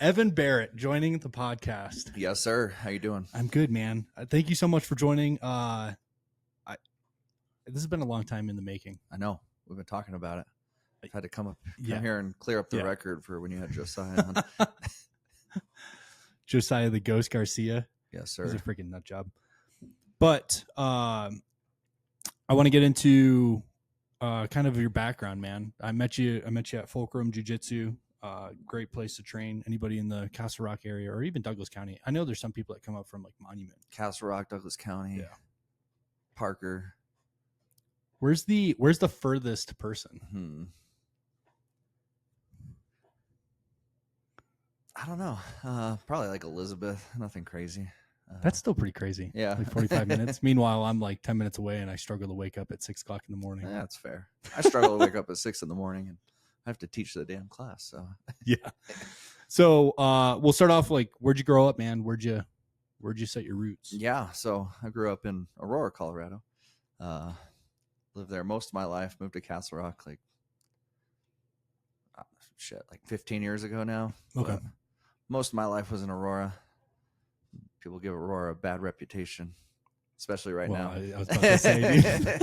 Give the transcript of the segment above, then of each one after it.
Evan Barrett joining the podcast. Yes, sir. How you doing? I'm good, man. Thank you so much for joining. This has been a long time in the making. I know. We've been talking about it. I've had to come Yeah. here and clear up the record for when you had Josiah on. Josiah the Ghost Garcia. Yes, sir. He's a freaking nut job. But I want to get into kind of your background, man. I met you at Fulcrum Jiu Jitsu. Great place to train. Anybody in the Castle Rock area or even Douglas County. I know there's some people that come up from like Monument. Castle Rock, Douglas County. Yeah. Parker. Where's the furthest person? I don't know. Probably like Elizabeth. Nothing crazy. That's still pretty crazy. Yeah. Like 45 minutes. Meanwhile, I'm like 10 minutes away and I struggle to wake up at 6 o'clock in the morning. Yeah, that's fair. I struggle to wake up at 6 in the morning and I have to teach the damn class. So yeah. So we'll start off like, where'd you grow up, man? Where'd you set your roots? yeah. So I grew up in Aurora, Colorado. Lived there most of my life. Moved to Castle Rock like 15 years ago now. Okay. But most of my life was in Aurora. People give Aurora a bad reputation, especially right now. I was about to say, dude.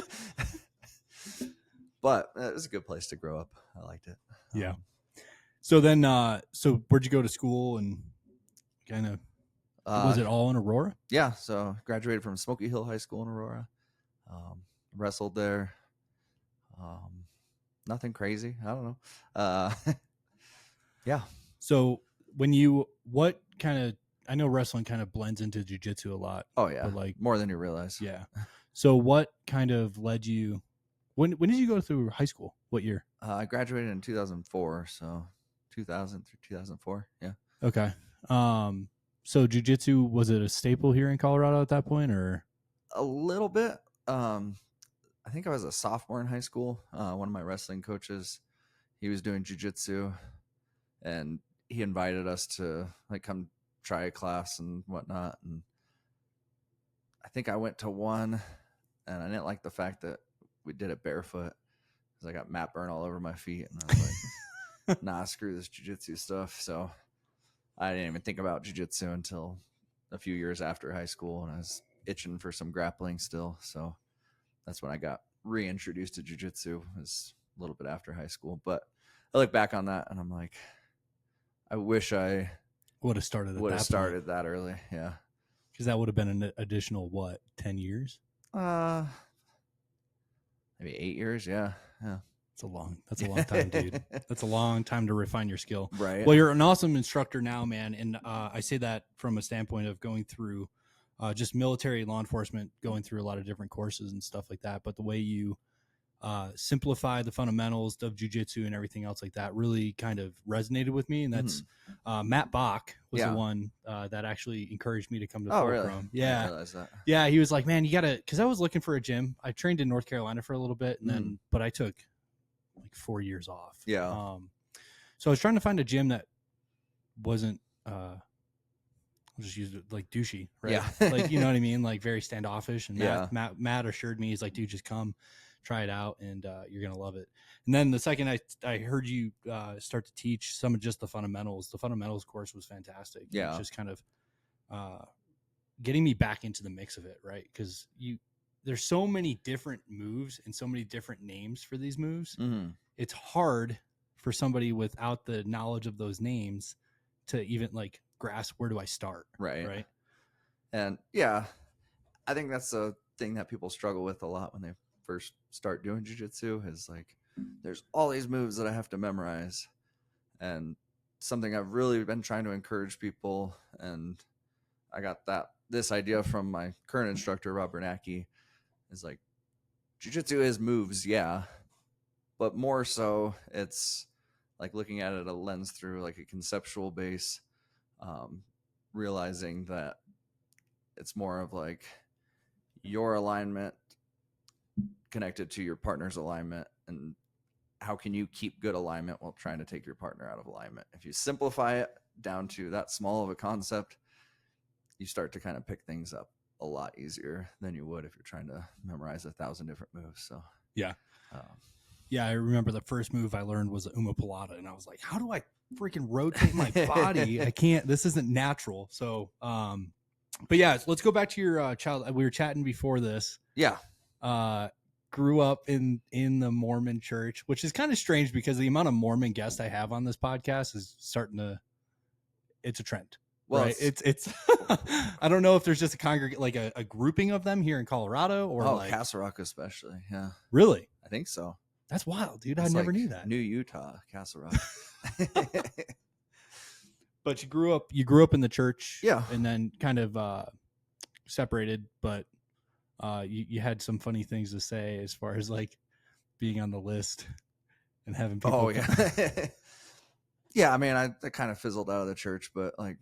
But it was a good place to grow up. I liked it. Yeah. So then, so where'd you go to school and kind of, was it all in Aurora? Yeah. So graduated from Smoky Hill High School in Aurora. Wrestled there. Nothing crazy. I don't know. Yeah. So I know wrestling kind of blends into jiu-jitsu a lot. Oh yeah. But like more than you realize. Yeah. So what kind of led you, when did you go through high school? What year? I graduated in 2004. So 2000 through 2004. Yeah. Okay. So jiu-jitsu, was it a staple here in Colorado at that point or? A little bit. I think I was a sophomore in high school. One of my wrestling coaches, he was doing jiu-jitsu and he invited us to like come try a class and whatnot. And I think I went to one and I didn't like the fact that we did it barefoot because I got mat burn all over my feet. And I was like, nah, screw this jiu-jitsu stuff. So I didn't even think about jiu-jitsu until a few years after high school. And I was itching for some grappling still. So that's when I got reintroduced to jiu-jitsu. It was a little bit after high school. But I look back on that and I'm like, I wish I would have started that early. Yeah. Because that would have been an additional, 10 years? Maybe 8 years. Yeah. Yeah. That's a long time, dude. That's a long time to refine your skill. Right. Well, you're an awesome instructor now, man. And I say that from a standpoint of going through just military law enforcement, going through a lot of different courses and stuff like that. But the way you simplify the fundamentals of jiu-jitsu and everything else like that really kind of resonated with me. And that's Matt Bach was the one that actually encouraged me to come to Fulcrum. Really? Yeah. I didn't realize that. Yeah. He was like, man, you got to, because I was looking for a gym. I trained in North Carolina for a little bit and then, but I took like 4 years off. Yeah. So I was trying to find a gym that wasn't, I'll just use it like douchey, right? Yeah. Like, you know what I mean? Like very standoffish. And Yeah. Matt assured me, he's like, dude, just come try it out and you're going to love it. And then the second I heard you start to teach some of just the fundamentals course was fantastic. Yeah. It's just kind of getting me back into the mix of it. Right. Cause there's so many different moves and so many different names for these moves. It's hard for somebody without the knowledge of those names to even like grasp where do I start. Right. And yeah, I think that's a thing that people struggle with a lot when they first start doing jiu-jitsu is like, there's all these moves that I have to memorize. And something I've really been trying to encourage people. And I got this idea from my current instructor, Rob Bernacki, is like, jiu-jitsu is moves. Yeah. But more so it's like looking at it a lens through like a conceptual base, realizing that it's more of like your alignment connected to your partner's alignment and how can you keep good alignment while trying to take your partner out of alignment. If you simplify it down to that small of a concept, you start to kind of pick things up a lot easier than you would if you're trying to memorize 1,000 different moves. So yeah. Yeah, I remember the first move I learned was the Umapalata, and I was like, how do I freaking rotate my body? I can't. This isn't natural. So, but yeah, let's go back to your child. We were chatting before this. Yeah. Grew up in the Mormon church, which is kind of strange because the amount of Mormon guests I have on this podcast is starting to. It's a trend. Well, right? It's I don't know if there's just a grouping of them here in Colorado or Castle Rock especially. Yeah. Really? I think so. That's wild, dude. I never knew that. New Utah, Castle Rock. But you grew up in the church, yeah, and then kind of separated, but you had some funny things to say as far as like being on the list and having people. Oh yeah. Yeah, I mean, I kind of fizzled out of the church, but like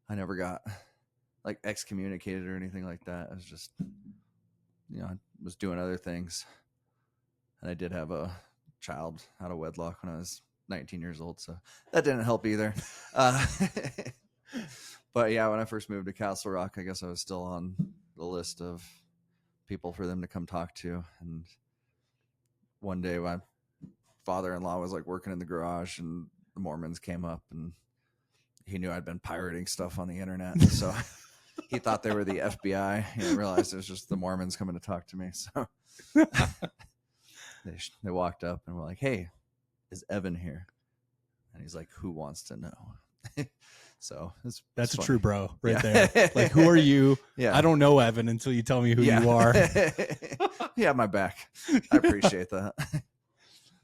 I never got like excommunicated or anything like that. I was just, I was doing other things. And I did have a child out of wedlock when I was 19 years old, so that didn't help either. But yeah, when I first moved to Castle Rock, I guess I was still on the list of people for them to come talk to. And one day my father-in-law was like working in the garage and the Mormons came up and he knew I'd been pirating stuff on the internet. So he thought they were the FBI. He didn't realize it was just the Mormons coming to talk to me. So they walked up and were like, "Hey, is Evan here?" And he's like, "Who wants to know?" So that's a true bro right there. Like, who are you? Yeah. I don't know Evan until you tell me who you are. You have my back. I appreciate that.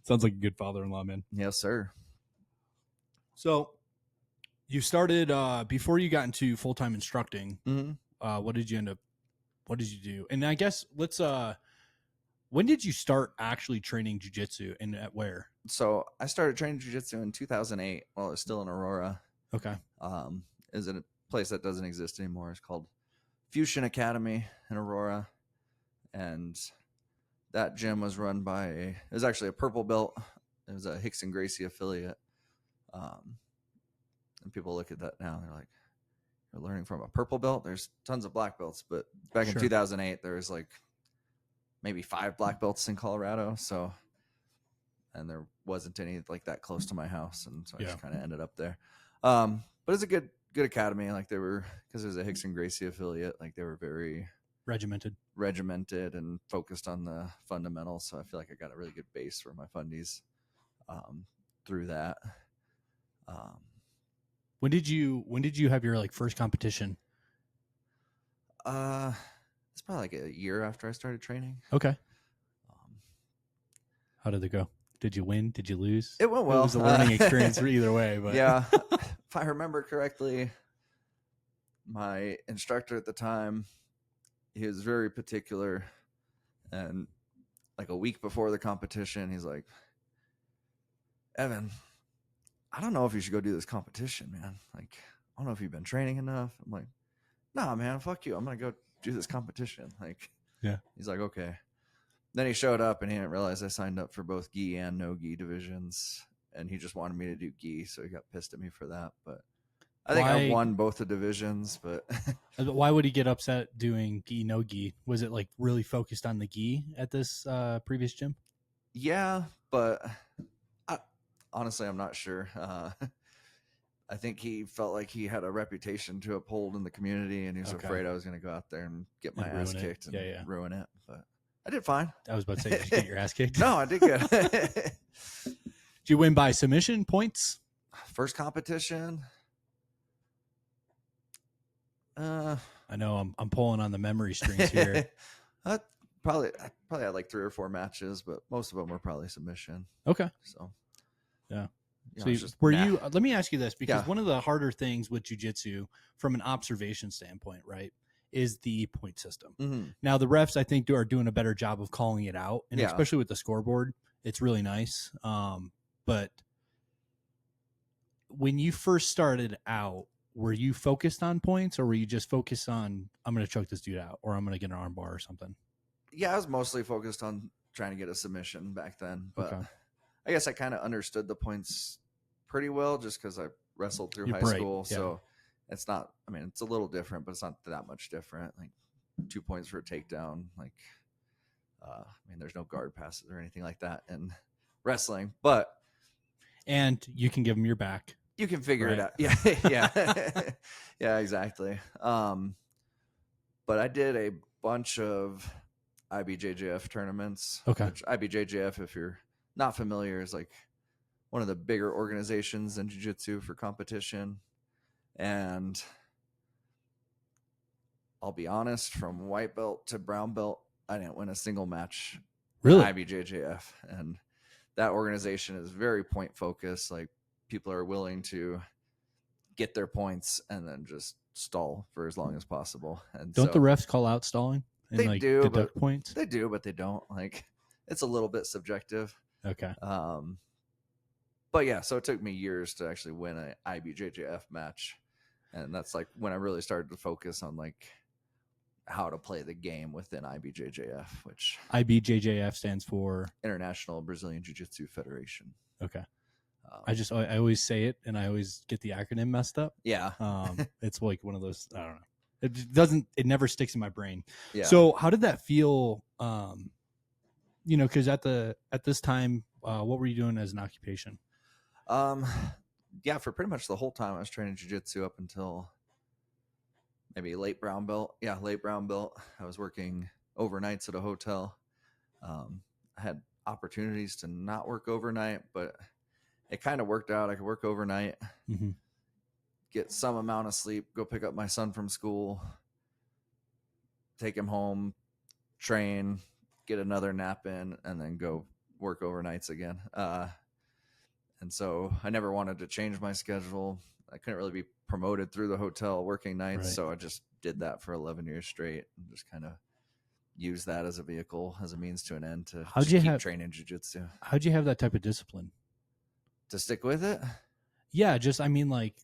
Sounds like a good father-in-law, man. Yes, sir. So you started before you got into full-time instructing. Mm-hmm. What did you do? And I guess let's when did you start actually training jiu-jitsu and at where? So I started training jiu-jitsu in 2008 while I was still in Aurora. Okay. Is in a place that doesn't exist anymore. It's called Fusion Academy in Aurora. And that gym was run by it was actually a purple belt. It was a Hickson Gracie affiliate. And people look at that now and they're like, you're learning from a purple belt? There's tons of black belts, but back in 2008, there was like maybe 5 black belts in Colorado. So, and there wasn't any like that close to my house. And so I just kind of ended up there. But it's a good academy. Like they were, because it was a Hickson Gracie affiliate, like they were very regimented and focused on the fundamentals. So I feel like I got a really good base for my fundies through that. When did you have your like first competition? It's probably like a year after I started training. Okay. How did it go? Did you win? Did you lose? It went well. It was a learning experience either way. But yeah, if I remember correctly, my instructor at the time, he was very particular, and like a week before the competition, he's like, "Evan, I don't know if you should go do this competition, man. Like, I don't know if you've been training enough." I'm like, "Nah, man, fuck you. I'm going to go do this competition." Like, yeah. He's like, "Okay." Then he showed up and he didn't realize I signed up for both gi and no gi divisions. And he just wanted me to do gi. So he got pissed at me for that. But I think I won both the divisions. But why would he get upset doing gi, no gi? Was it like really focused on the gi at this previous gym? Yeah, but honestly, I'm not sure. I think he felt like he had a reputation to uphold in the community, and he was afraid I was going to go out there and get my ass kicked and ruin it. But I did fine. I was about to say, did you get your ass kicked? No, I did good. Did you win by submission points? First competition. I know I'm pulling on the memory strings here. I probably had like 3 or 4 matches, but most of them were probably submission. Okay. So, yeah. So you? Let me ask you this, because one of the harder things with jiu-jitsu from an observation standpoint, right, is the point system. Mm-hmm. Now the refs, I think, are doing a better job of calling it out, and especially with the scoreboard, it's really nice. But when you first started out, were you focused on points, or were you just focused on, I'm going to choke this dude out, or I'm going to get an arm bar or something? Yeah, I was mostly focused on trying to get a submission back then, but I guess I kind of understood the points pretty well just because I wrestled through high school. Yeah. So it's not, I mean, it's a little different, but it's not that much different. Like 2 points for a takedown. Like I mean, there's no guard passes or anything like that in wrestling, but And you can give them your back. you can figure it Right. out. Yeah, yeah, yeah, exactly. But I did a bunch of IBJJF tournaments. Okay. Which IBJJF, if you're not familiar, is like one of the bigger organizations in jiu-jitsu for competition. And I'll be honest, from white belt to brown belt, I didn't win a single match Really? in IBJJF. And that organization is very point focused. Like, people are willing to get their points and then just stall for as long as possible. And Don't so the refs call out stalling and they like do, deduct but points? they do, but they don't. Like, it's a little bit subjective. Okay. But yeah, so it took me years to actually win an IBJJF match. And that's like when I really started to focus on like how to play the game within IBJJF, which IBJJF stands for International Brazilian Jiu Jitsu Federation. Okay. I always say it and I always get the acronym messed up. Yeah. It's like one of those, I don't know. It never sticks in my brain. Yeah. So how did that feel? You know, cause at this time, what were you doing as an occupation? Yeah, for pretty much the whole time I was training jiu-jitsu up until maybe late brown belt. Yeah, late brown belt. I was working overnights at a hotel. I had opportunities to not work overnight, but it kind of worked out. I could work overnight, get some amount of sleep, go pick up my son from school, take him home, train, get another nap in, and then go work overnights again. And so I never wanted to change my schedule. I couldn't really be promoted through the hotel working nights. Right. So I just did that for 11 years straight and just kind of use that as a vehicle, as a means to an end to keep training jiu-jitsu. How'd you have that type of discipline? To stick with it? Yeah, I mean, like,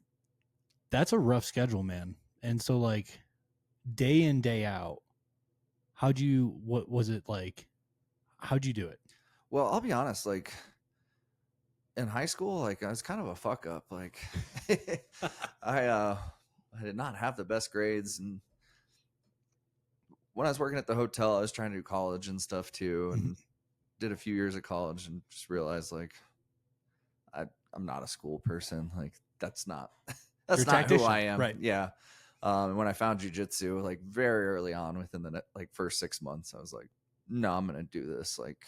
that's a rough schedule, man. And so, like, day in, day out, what was it like? How'd you do it? Well, I'll be honest, like, in high school, like, I was kind of a fuck up. Like, I did not have the best grades. And when I was working at the hotel, I was trying to do college and stuff too, and did a few years of college and just realized, like, I'm not a school person. Like, that's not who I am. Right. Yeah. And when I found jiu-jitsu, like, very early on within the first 6 months, I was like, no, I'm going to do this like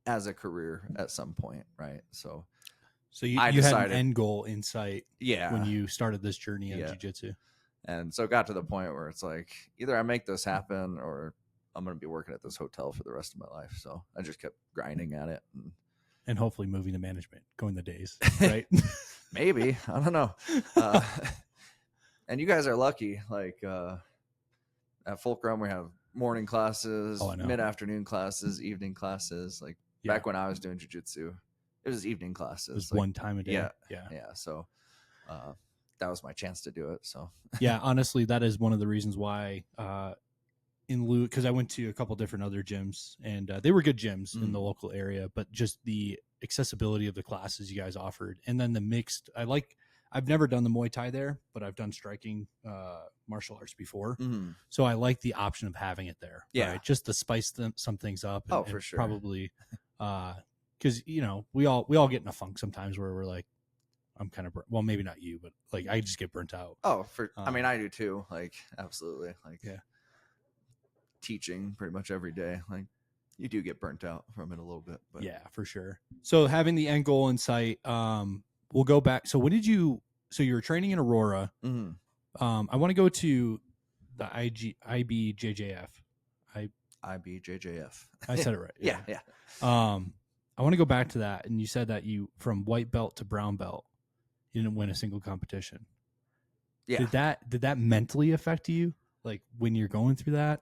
as a career at some point. Right. So you had an end goal in sight. Yeah. When you started this journey in jiu-jitsu. And so it got to the point where it's like, either I make this happen or I'm going to be working at this hotel for the rest of my life. So I just kept grinding at it. And hopefully moving to management, going the days, right? Maybe. I don't know. And you guys are lucky. Like, at Fulcrum, we have morning classes, mid-afternoon classes, evening classes. Like, back when I was doing jiu-jitsu, it was evening classes. It was like, one time a day. Yeah. So that was my chance to do it. So yeah, honestly, that is one of the reasons why because I went to a couple different other gyms, and they were good gyms in the local area, but just the accessibility of the classes you guys offered, and then the mixed. I've never done the Muay Thai there, but I've done striking martial arts before, so I like the option of having it there. Yeah, right? Just to spice some things up. And, for sure. Probably because we all get in a funk sometimes where we're like, I'm kind of maybe not you, but like I just get burnt out. I mean, I do too. Like, absolutely. Like, teaching pretty much every day, like, you do get burnt out from it a little bit. But yeah, for sure. So having the end goal in sight, we'll go back. So you were training in Aurora. I want to go to the IBJJF. IBJJF. I said it right. Yeah. I want to go back to that. And you said that from white belt to brown belt, you didn't win a single competition. Yeah. Did that mentally affect you? Like when you're going through that?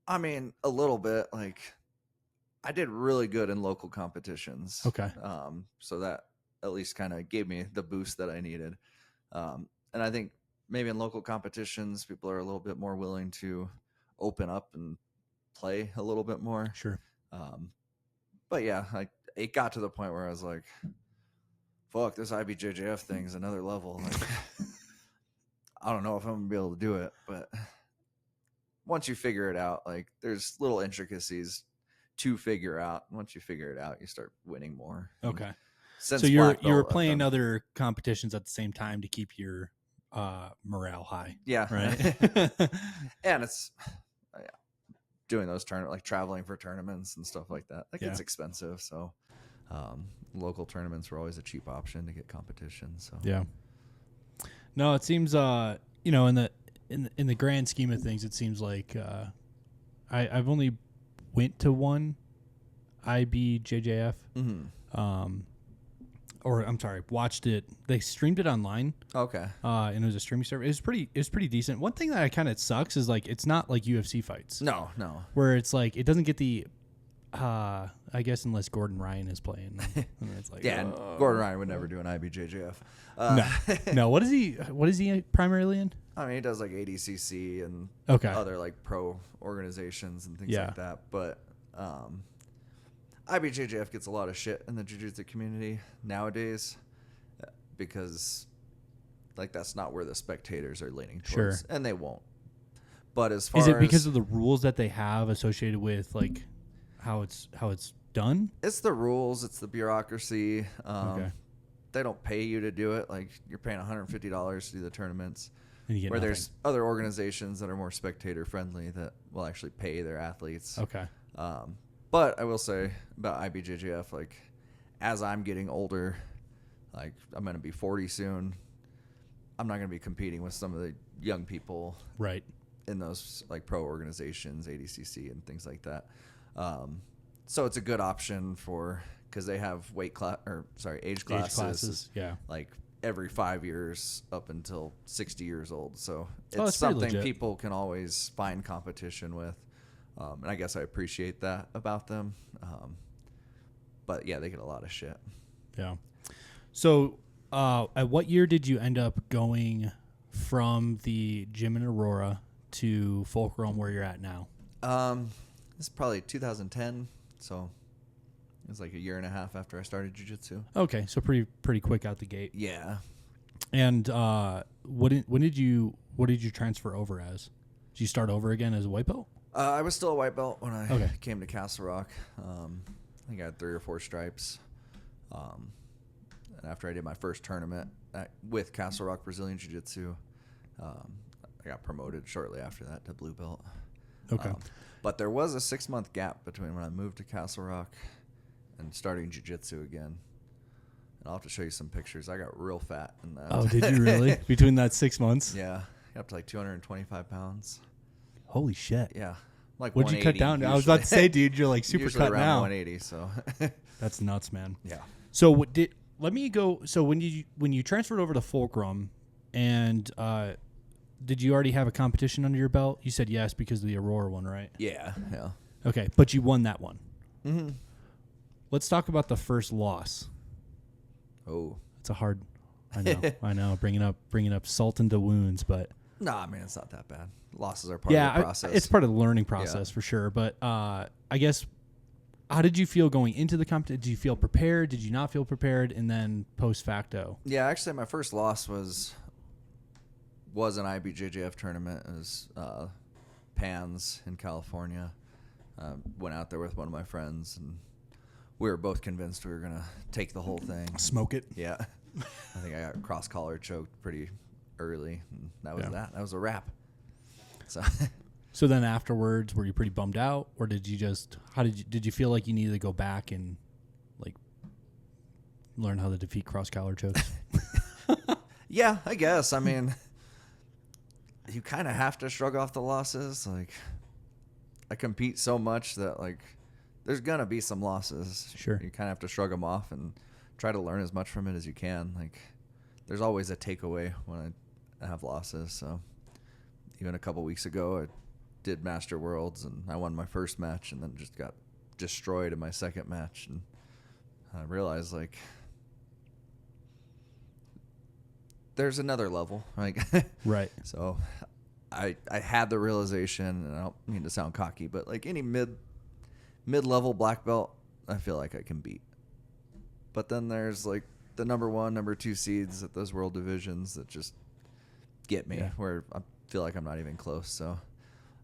I mean, a little bit. Like, I did really good in local competitions. Okay. So that at least kind of gave me the boost that I needed. And I think maybe in local competitions, people are a little bit more willing to open up and play a little bit more. Sure. But yeah, like, it got to the point where I was like, fuck, this IBJJF thing is another level. Like, I don't know if I'm gonna be able to do it, but once you figure it out, like there's little intricacies to figure out. Once you figure it out, you start winning more. Okay. Since So you're black belt, I've playing done- other competitions at the same time to keep your morale high. yeah, Right. and it's doing those like traveling for tournaments and stuff like that. Like Yeah. it's expensive, so local tournaments were always a cheap option to get competition. So Yeah. No, it seems you know, in the grand scheme of things, it seems like I've only went to one IBJJF. Mm-hmm. Or I'm sorry, watched it. They streamed it online. Okay. And it was a streaming service. It was pretty decent. One thing that kind of sucks is like it's not like UFC fights. No. Where it's like it doesn't get the I guess unless Gordon Ryan is playing. And it's like Yeah, and Gordon Ryan would never do an IBJJF. No. What is he primarily in? I mean, he does like ADCC and Okay. other like pro organizations and things Yeah. like that. But IBJJF gets a lot of shit in the jiu-jitsu community nowadays because like that's not where the spectators are leaning towards, Sure. and they won't. But as far Is it because as of the rules that they have associated with like how it's done? it's the rules, it's the bureaucracy. Okay. They don't pay you to do it. Like you're paying $150 to do the tournaments. And you get Where nothing. there's other organizations that are more spectator friendly that will actually pay their athletes. Okay. But I will say about IBJJF, like as I'm getting older, like I'm going to be 40 soon. I'm not going to be competing with some of the young people Right. in those like pro organizations, ADCC and things like that. So it's a good option because they have age classes. Yeah. Like every 5 years up until 60 years old. So it's that's pretty something legit. people can always find competition with. And I guess I appreciate that about them. But yeah, they get a lot of shit. Yeah. So, at what year did you end up going from the gym in Aurora to Fulcrum where you're at now? This is probably 2010. So it was like a year and a half after I started jiu-jitsu. Okay, so pretty quick out the gate. Yeah. And what did you transfer over as? Did you start over again as a white belt? I was still a white belt when I Okay. came to Castle Rock. I think I had 3 or 4 stripes. And after I did my first tournament with Castle Rock Brazilian Jiu Jitsu, I got promoted shortly after that to blue belt. Okay. But there was a 6-month gap between when I moved to Castle Rock and starting Jiu Jitsu again. And I'll have to show you some pictures. I got real fat in that. Oh, did you really? Between that 6 months? Yeah. Got up to like 225 pounds. Holy shit. Yeah. Like What'd you cut down? I was about to say, dude, you're like super usually cut around now. 180, so. That's nuts, man. Yeah. So let me go. So when you transferred over to Fulcrum, and did you already have a competition under your belt? You said yes because of the Aurora one, right? Yeah. Okay, but you won that one. Mm-hmm. Let's talk about the first loss. Oh. It's a hard. I know. Bringing up salt into wounds, but No, I mean, it's not that bad. Losses are part of the process. it's part of the learning process for sure. But I guess, how did you feel going into the competition? Did you feel prepared? Did you not feel prepared? And then post facto? Yeah, actually, my first loss was an IBJJF tournament. It was Pans in California. Went out there with one of my friends, and we were both convinced we were going to take the whole thing. Smoke it. Yeah. I think I got cross-collar choked pretty early, and that was that. That was a wrap. So then afterwards, were you pretty bummed out, or did you did you feel like you needed to go back and like learn how to defeat cross collar chokes? Yeah, I guess. I mean, you kind of have to shrug off the losses. Like, I compete so much that like there's gonna be some losses. Sure. You kind of have to shrug them off and try to learn as much from it as you can. Like, there's always a takeaway when I have losses. So even a couple weeks ago, I did Master Worlds, and I won my first match, and then just got destroyed in my second match. And I realized, like, there's another level. Like, Right. So I had the realization, and I don't mean to sound cocky, but like any mid-level black belt, I feel like I can beat. But then there's like the number 1, number 2 seeds at those world divisions that just get me, where I feel like I'm not even close. So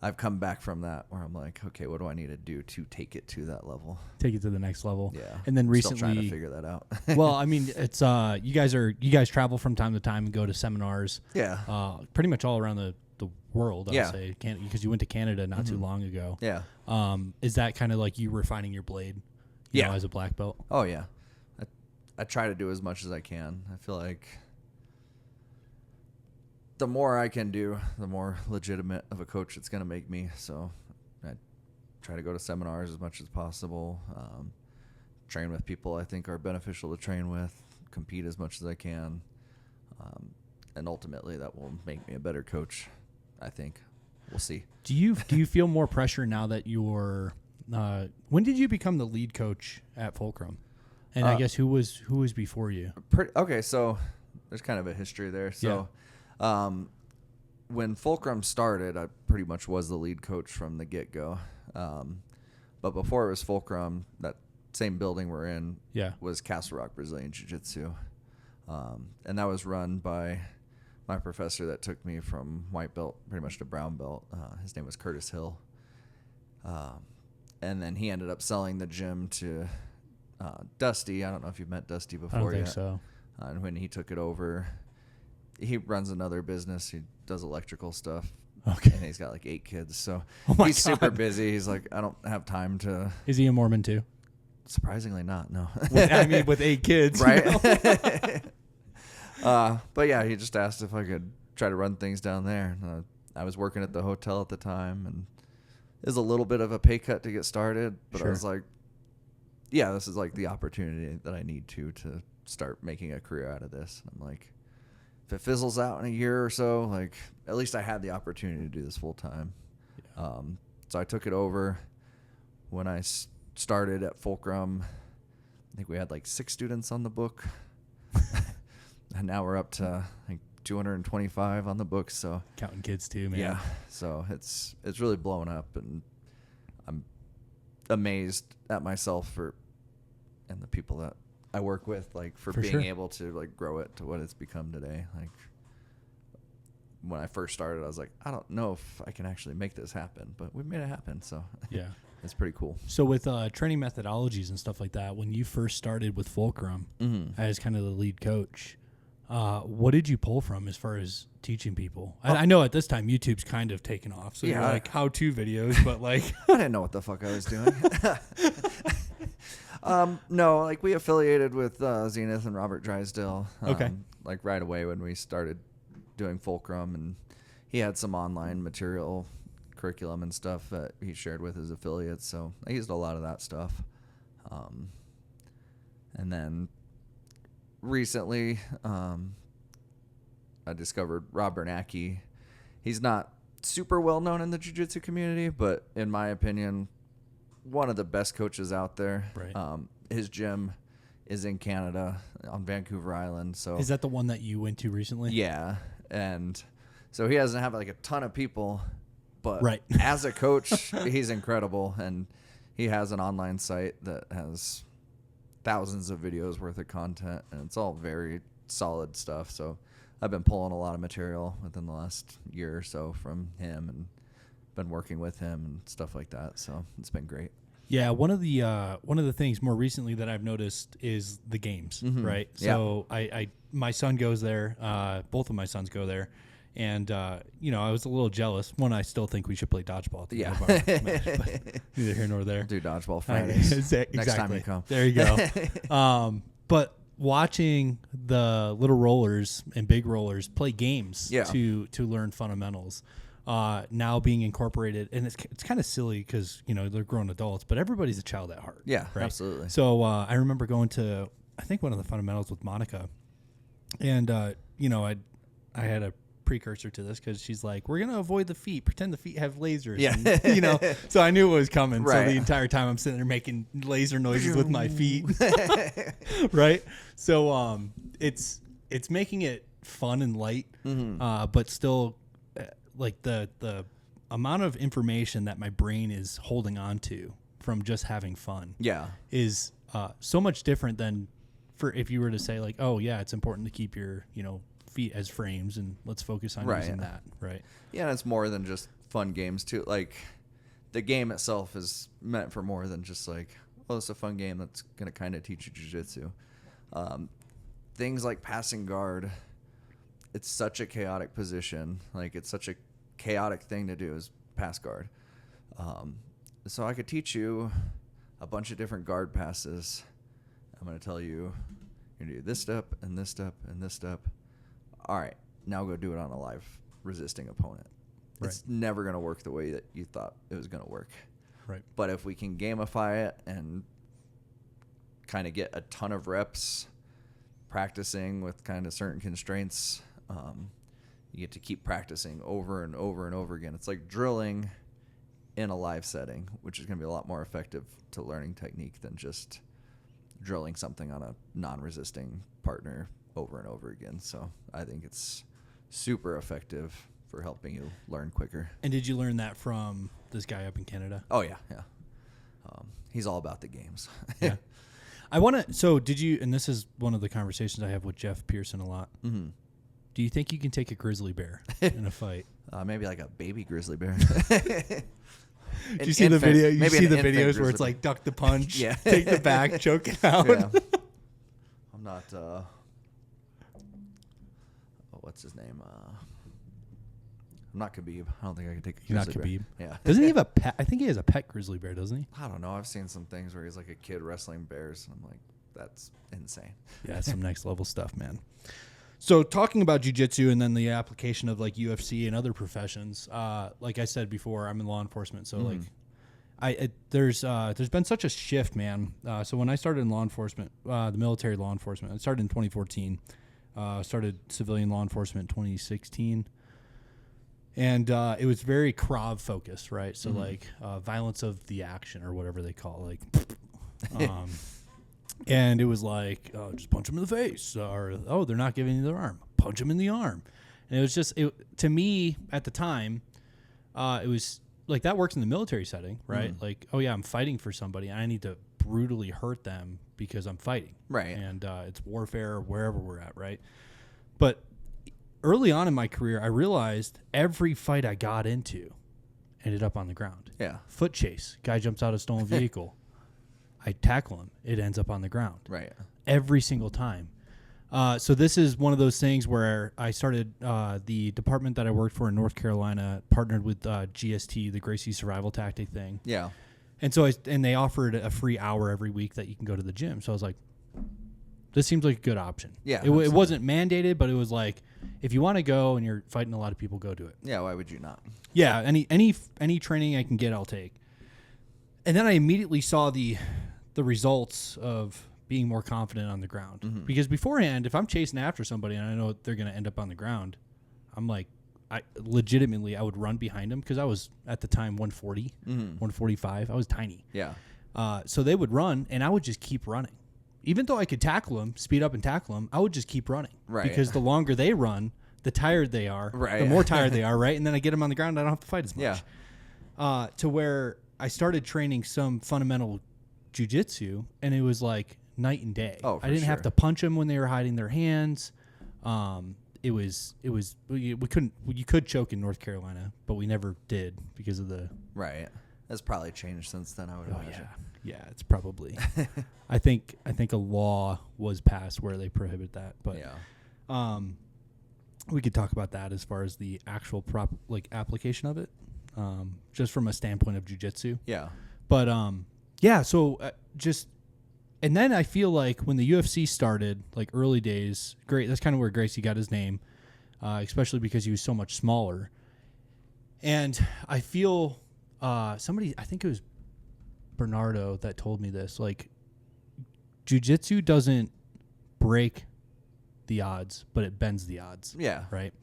I've come back from that where I'm like, okay, what do I need to do to take it to that level? Take it to the next level. Yeah. And then recently, still trying to figure that out. well, I mean, it's you guys travel from time to time and go to seminars. Yeah. Pretty much all around the world, I'd Yeah. say, because you went to Canada not too long ago. Yeah. Is that kind of like you refining your blade? You know, as a black belt. Oh yeah. I try to do as much as I can. I feel like the more I can do, the more legitimate of a coach it's going to make me. So I try to go to seminars as much as possible. Train with people I think are beneficial to train with. Compete as much as I can. And ultimately that will make me a better coach, I think. We'll see. Do you feel more pressure now that you're when did you become the lead coach at Fulcrum? And I guess who was before you? Okay, so there's kind of a history there. So when Fulcrum started, I pretty much was the lead coach from the get-go. But before it was Fulcrum, that same building we're in was Castle Rock Brazilian Jiu Jitsu. And that was run by my professor that took me from white belt pretty much to brown belt. His name was Curtis Hill. And then he ended up selling the gym to Dusty. I don't know if you've met Dusty before. I don't think so. And when he took it over, he runs another business. He does electrical stuff. Okay. And he's got like 8 kids. So he's super busy. He's like, I don't have time to. Is he a Mormon too? Surprisingly not, no. I mean, with 8 kids. Right? But yeah, he just asked if I could try to run things down there. I was working at the hotel at the time, and it was a little bit of a pay cut to get started. But I was like, yeah, this is like the opportunity that I need to start making a career out of this. And I'm like, if it fizzles out in a year or so, like at least I had the opportunity to do this full time. Yeah. So I took it over. When I started at Fulcrum, I think we had like 6 students on the book. And now we're up to like 225 on the books. So counting kids too, man. Yeah. So it's really blown up, and I'm amazed at myself and the people that I work with, like for being able to like grow it to what it's become today. Like when I first started, I was like, I don't know if I can actually make this happen, but we made it happen. So yeah, it's pretty cool. So with training methodologies and stuff like that, when you first started with Fulcrum as kind of the lead coach, what did you pull from as far as teaching people? I know at this time YouTube's kind of taken off, so you're like how-to videos, but like I didn't know what the fuck I was doing. No, like we affiliated with Zenith and Robert Drysdale. Like right away when we started doing Fulcrum, and he had some online material, curriculum and stuff that he shared with his affiliates. So I used a lot of that stuff. And then recently, I discovered Rob Bernacki. He's not super well known in the jiu-jitsu community, but in my opinion, one of the best coaches out there. Right. His gym is in Canada on Vancouver Island. So is that the one that you went to recently? Yeah. And so he doesn't have like a ton of people, but right. as a coach, he's incredible. And he has an online site that has thousands of videos worth of content, and it's all very solid stuff. So I've been pulling a lot of material within the last year or so from him, and been working with him and stuff like that. So it's been great. Yeah, one of the things more recently that I've noticed is the games, right? So I my son goes there. Both of my sons go there, and I was a little jealous. One, I still think we should play dodgeball at the end of our match, but neither here nor there. Do dodgeball Fridays. Exactly. Next time you come. There you go. But watching the little rollers and big rollers play games to learn fundamentals. Now being incorporated, and it's kind of silly because they're grown adults, but everybody's a child at heart. Yeah, right? Absolutely. So I remember going to I think one of the fundamentals with Monica, and I had a precursor to this because she's like, we're gonna avoid the feet, pretend the feet have lasers. Yeah, and, so I knew it was coming. Right. So the entire time I'm sitting there making laser noises with my feet. Right. So it's making it fun and light, but still. Like the amount of information that my brain is holding on to from just having fun is so much different than for if you were to say like, oh yeah, it's important to keep your feet as frames and let's focus on using that. Right. Yeah. And it's more than just fun games too. Like the game itself is meant for more than just like, oh, it's a fun game that's going to kind of teach you jiu-jitsu. Things like passing guard, it's such a chaotic position. Like it's such a chaotic thing to do is pass guard. So I could teach you a bunch of different guard passes. I'm going to tell you, you're going to do this step and this step and this step. All right, now go do it on a live resisting opponent. Right. It's never going to work the way that you thought it was going to work. Right. But if we can gamify it and kind of get a ton of reps practicing with kind of certain constraints, you get to keep practicing over and over and over again. It's like drilling in a live setting, which is going to be a lot more effective to learning technique than just drilling something on a non-resisting partner over and over again. So I think it's super effective for helping you learn quicker. And did you learn that from this guy up in Canada? Oh, yeah. He's all about the games. Yeah. I want to, so did you, and this is one of the conversations I have with Jeff Pearson a lot. Mm-hmm. Do you think you can take a grizzly bear in a fight? Maybe like a baby grizzly bear. Did you see the video? You see the videos where it's like duck the punch, yeah. take the back, choke it out. Yeah. I'm not, what's his name? I'm not Khabib. I don't think I can take a grizzly bear. You're not Khabib? Yeah. Doesn't he have a pet? I think he has a pet grizzly bear, doesn't he? I don't know. I've seen some things where he's like a kid wrestling bears. And I'm like, that's insane. Yeah, some next level stuff, man. So talking about jiu-jitsu and then the application of like UFC and other professions, like I said before, I'm in law enforcement. So there's been such a shift, man. So when I started in law enforcement, the military law enforcement, I started in 2014, started civilian law enforcement in 2016. And it was very Krav focused, right? So like violence of the action or whatever they call it, like, and it was like, oh, just punch them in the face, or oh, they're not giving you their arm, punch them in the arm. And it was just, to me at the time, it was like that works in the military setting, right? Like, oh yeah, I'm fighting for somebody, and I need to brutally hurt them because I'm fighting, right? And it's warfare wherever we're at, right? But early on in my career, I realized every fight I got into ended up on the ground. Yeah. Foot chase. Guy jumps out of a stolen vehicle. I tackle him. It ends up on the ground. Right. Every single time. So this is one of those things where I started the department that I worked for in North Carolina, partnered with GST, the Gracie Survival Tactic thing. Yeah. And so they offered a free hour every week that you can go to the gym. So I was like, this seems like a good option. Yeah. It wasn't mandated, but it was like, if you want to go and you're fighting a lot of people, go do it. Yeah, why would you not? Yeah, any training I can get, I'll take. And then I immediately saw the results of being more confident on the ground. Because beforehand, if I'm chasing after somebody and I know they're going to end up on the ground, I'm like, I would run behind them because I was at the time 140, 145. I was tiny. Yeah. So they would run and I would just keep running. Even though I could tackle them, speed up and tackle them, I would just keep running. Right. Because the longer they run, the tired they are. Right. The more tired they are, right? And then I get them on the ground, I don't have to fight as much. Yeah. To where I started training some fundamental jiu-jitsu, and it was like night and day. Oh, I didn't have to punch them when they were hiding their hands. You could choke in North Carolina, but we never did because of the... Right. That's probably changed since then, I would imagine. Yeah, it's probably. I think a law was passed where they prohibit that, but we could talk about that as far as the actual application of it, just from a standpoint of jiu-jitsu. Yeah. But so and then I feel like when the UFC started, like early days, great. That's kind of where Gracie got his name, especially because he was so much smaller. And I feel somebody, I think it was Bernardo that told me this, like jiu-jitsu doesn't break the odds, but it bends the odds. Yeah. Right.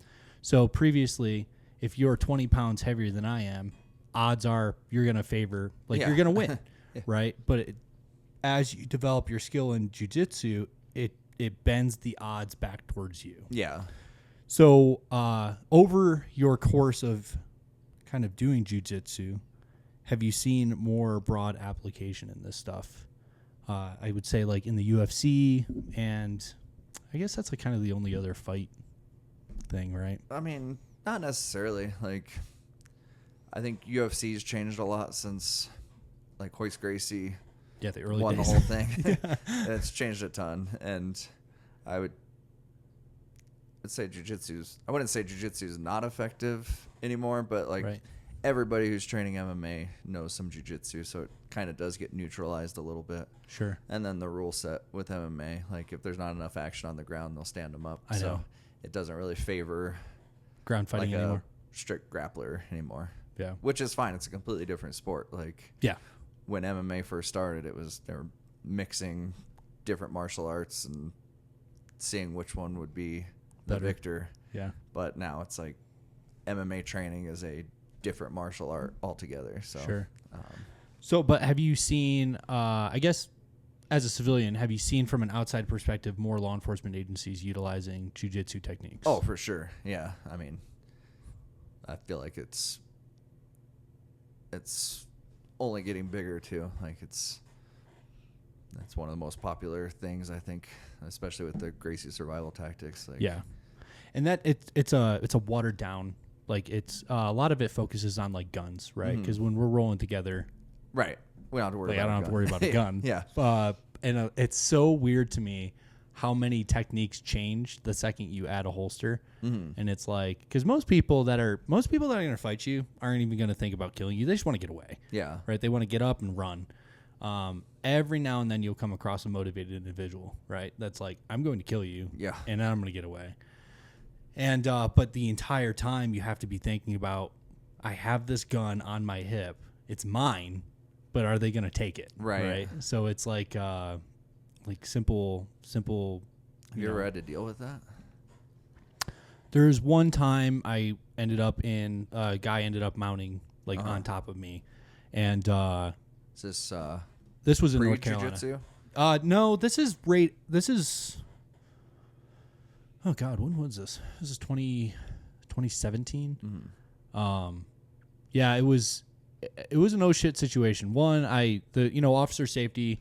So previously, if you're 20 pounds heavier than I am, odds are you're going to favor, you're going to win. Yeah. Right. But as you develop your skill in jiu-jitsu, it bends the odds back towards you. Yeah. So over your course of kind of doing jiu-jitsu, have you seen more broad application in this stuff? I would say like in the UFC, and I guess that's like kind of the only other fight thing, right? I mean, not necessarily. Like, I think UFC's changed a lot since like Royce Gracie the early won days. the whole thing. It's changed a ton, and I'd say jiu-jitsu's. I wouldn't say jiu-jitsu's not effective anymore, but like everybody who's training MMA knows some jiu-jitsu, so it kind of does get neutralized a little bit. Sure. And then the rule set with MMA, like if there's not enough action on the ground, they'll stand them up. I know. So it doesn't really favor ground fighting like anymore. A strict grappler anymore. Yeah. Which is fine. It's a completely different sport. Like when MMA first started, they were mixing different martial arts and seeing which one would be the victor. Yeah. But now it's like MMA training is a different martial art altogether. So sure. So, but have you seen, I guess, as a civilian, have you seen from an outside perspective more law enforcement agencies utilizing jiu-jitsu techniques? Oh, for sure. Yeah. I mean, I feel like it's only getting bigger too. Like that's one of the most popular things, I think, especially with the Gracie survival tactics. Like, yeah. And that it's a watered down, like it's a lot of it focuses on like guns, right? Because when we're rolling together, right, we don't have to worry. I don't have to worry about a gun. Yeah. And it's so weird to me how many techniques change the second you add a holster. And it's like, because most people that are going to fight you aren't even going to think about killing you. They just want to get away. Yeah. Right. They want to get up and run. Every now and then you'll come across a motivated individual, right? That's like, I'm going to kill you. Yeah. And then I'm going to get away. And, but the entire time you have to be thinking about, I have this gun on my hip. It's mine, but are they going to take it? Right. So it's like simple. Have you ever had to deal with that? There's one time a guy ended up mounting like on top of me. And, is this was in North Carolina. Jiu-jitsu? No, this is, oh God, when was this? This is 2017. Yeah, it was a no shit situation. One, officer safety,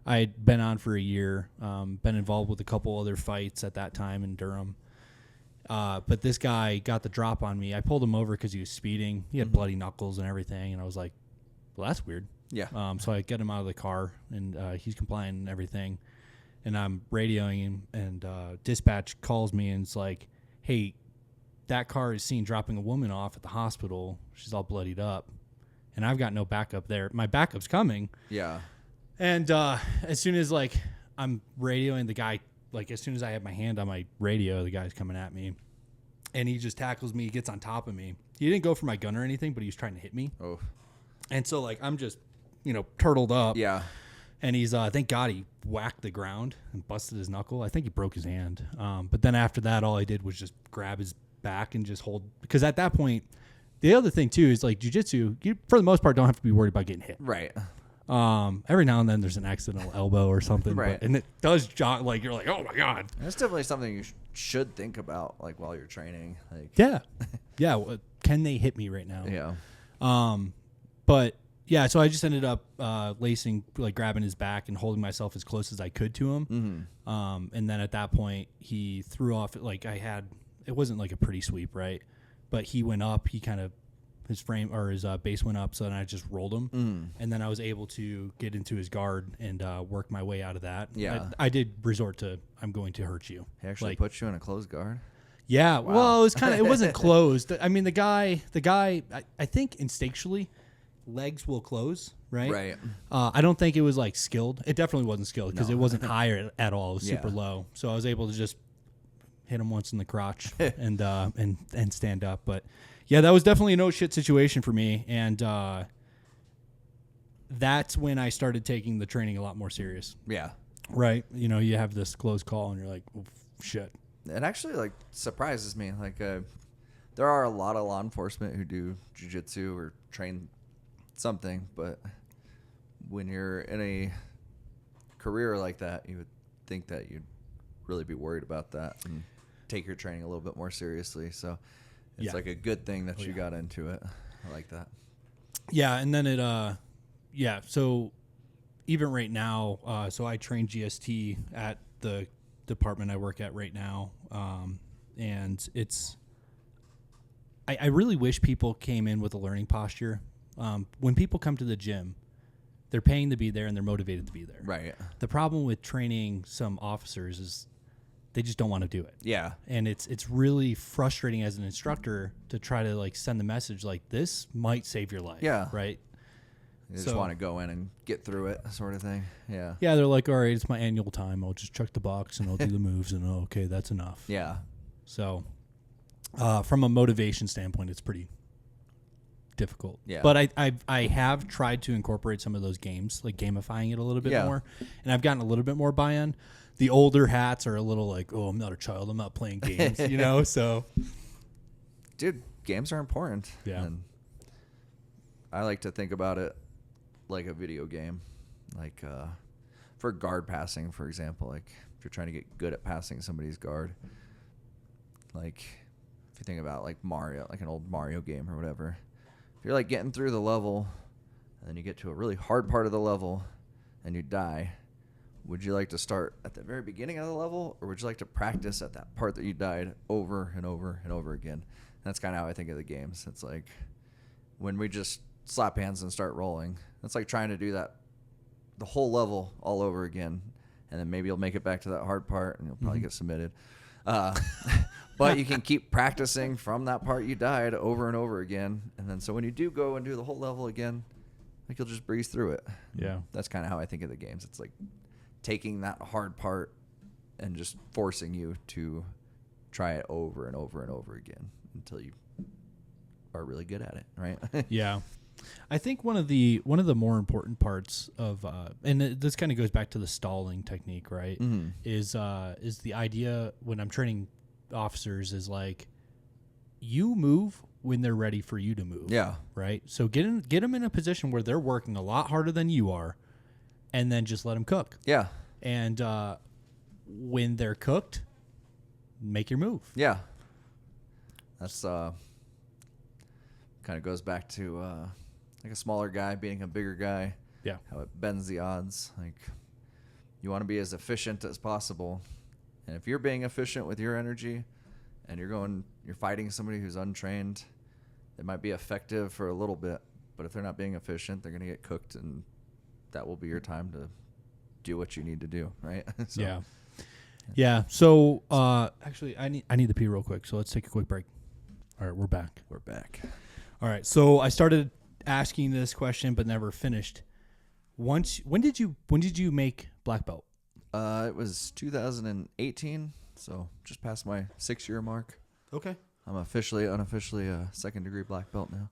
I'd been on for a year, been involved with a couple other fights at that time in Durham. But this guy got the drop on me. I pulled him over because he was speeding. He had bloody knuckles and everything. And I was like, well, that's weird. Yeah. So I get him out of the car and he's complying and everything. And I'm radioing him and dispatch calls me and it's like, hey, that car is seen dropping a woman off at the hospital. She's all bloodied up. And I've got no backup there. My backup's coming. Yeah. And as soon as like I'm radioing the guy, like as soon as I have my hand on my radio, the guy's coming at me. And he just tackles me, gets on top of me. He didn't go for my gun or anything, but he was trying to hit me. Oh. And so like I'm just, turtled up. Yeah. And he's, thank God he whacked the ground and busted his knuckle. I think he broke his hand. But then after that, all I did was just grab his back and just hold. Because at that point, the other thing too is like jiu-jitsu, you for the most part don't have to be worried about getting hit. Right. Every now and then there's an accidental elbow or something. Right. And it does jog, like you're like, oh my God. That's definitely something you should think about like while you're training. Like Yeah. Yeah. Can they hit me right now? Yeah. But yeah, so I just ended up lacing, like grabbing his back and holding myself as close as I could to him. And then at that point, he threw off, like it wasn't like a pretty sweep, right? But he went up, he kind of, his frame or his base went up, so then I just rolled him. And then I was able to get into his guard and work my way out of that. Yeah. I did resort to, I'm going to hurt you. He actually like, put you in a closed guard? Yeah. Wow. Well, it was it wasn't closed. I mean, the guy, I think instinctually, legs will close, right? Right. I don't think it was like skilled. It definitely wasn't skilled because it wasn't higher at all. It was super low. So I was able to just hit him once in the crotch and stand up. But yeah, that was definitely a no shit situation for me. And that's when I started taking the training a lot more serious. Yeah. Right. You have this close call and you're like, oh, shit. It actually like surprises me. Like there are a lot of law enforcement who do jiu-jitsu or train something, but when you're in a career like that, you would think that you'd really be worried about that and take your training a little bit more seriously. So it's like a good thing that you got into it. I like that. Yeah. And then so even right now, so I train GST at the department I work at right now. And I really wish people came in with a learning posture. When people come to the gym, they're paying to be there and they're motivated to be there. Right. The problem with training some officers is they just don't want to do it. Yeah. And it's really frustrating as an instructor to try to like send the message like this might save your life. Yeah. Right. You just want to go in and get through it, sort of thing. Yeah. Yeah, they're like, all right, it's my annual time. I'll just check the box and I'll do the moves and okay, that's enough. Yeah. So from a motivation standpoint, it's pretty difficult. Yeah. But I have tried to incorporate some of those games, like gamifying it a little bit more. And I've gotten a little bit more buy-in. The older hats are a little like, oh, I'm not a child. I'm not playing games, you know? So. Dude, games are important. Yeah. And I like to think about it like a video game. Like for guard passing, for example, like if you're trying to get good at passing somebody's guard, like if you think about like Mario, like an old Mario game or whatever, if you're like getting through the level and then you get to a really hard part of the level and you die, would you like to start at the very beginning of the level, or would you like to practice at that part that you died over and over and over again? And that's kind of how I think of the games. It's like when we just slap hands and start rolling, it's like trying to do that the whole level all over again, and then maybe you'll make it back to that hard part and you'll probably get submitted. But you can keep practicing from that part you died over and over again, and then so when you do go and do the whole level again, like you'll just breeze through it. Yeah. That's kind of how I think of the games. It's like taking that hard part and just forcing you to try it over and over and over again until you are really good at it, right? Yeah. I think one of the more important parts of and this kind of goes back to the stalling technique, right? Mm-hmm. Is the idea when I'm training officers is like you move when they're ready for you to move. Yeah. Right. So get them in a position where they're working a lot harder than you are, and then just let them cook. Yeah. And when they're cooked, make your move. Yeah. That's kind of goes back to like a smaller guy beating a bigger guy. Yeah. How it bends the odds. Like you want to be as efficient as possible. And if you're being efficient with your energy and you're fighting somebody who's untrained, it might be effective for a little bit, but if they're not being efficient, they're going to get cooked, and that will be your time to do what you need to do, right? So, yeah. Yeah. So actually, I need to pee real quick, so let's take a quick break. All right, we're back. We're back. All right. So I started asking this question, but never finished. When did you make black belt? It was 2018, so just past my 6-year mark. Okay. I'm unofficially a second degree black belt now.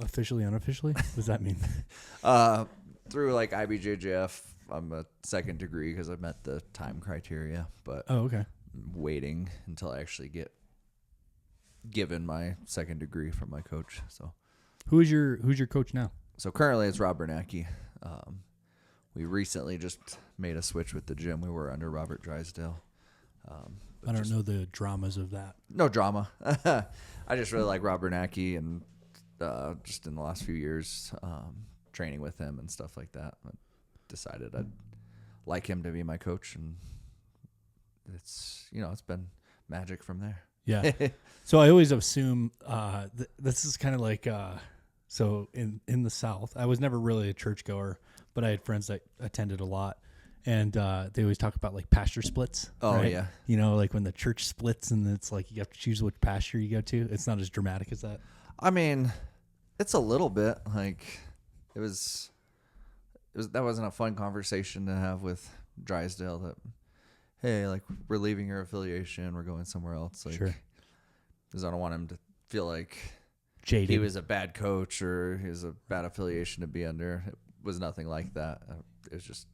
Officially, unofficially? What does that mean? Through like IBJJF, I'm a second degree because I've met the time criteria, but okay. I'm waiting until I actually get given my second degree from my coach. So who's your coach now? So currently it's Rob Bernacki. We recently just made a switch with the gym. We were under Robert Drysdale. I don't know the dramas of that. No drama. I just really like Rob Bernacki, and just in the last few years, training with him and stuff like that, I decided I'd like him to be my coach, and it's been magic from there. Yeah. So I always assume this is kind of like so in the South, I was never really a churchgoer, but I had friends that attended a lot, and they always talk about like pasture splits. Oh, right? yeah. You know, like when the church splits and it's like you have to choose which pasture you go to. It's not as dramatic as that. I mean, it's a little bit like that wasn't a fun conversation to have with Drysdale that, hey, like we're leaving your affiliation, we're going somewhere else. Like, sure. Because I don't want him to feel like jaded. He was a bad coach or he was a bad affiliation to be under. It was nothing like that. It was just,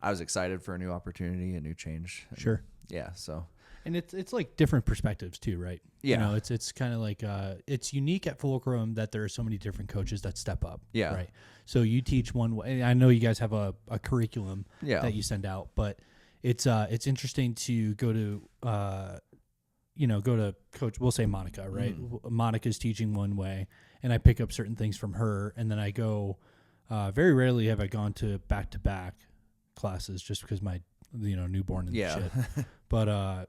I was excited for a new opportunity, a new change. And sure. Yeah. So. And it's like different perspectives too, right? Yeah. You know, it's kind of like it's unique at Fulcrum that there are so many different coaches that step up. Yeah. Right. So you teach one way. I know you guys have a curriculum that you send out, but it's interesting to go to coach. We'll say Monica, right? Monica's teaching one way, and I pick up certain things from her, and then I go. Very rarely have I gone to back classes just because my newborn and shit. But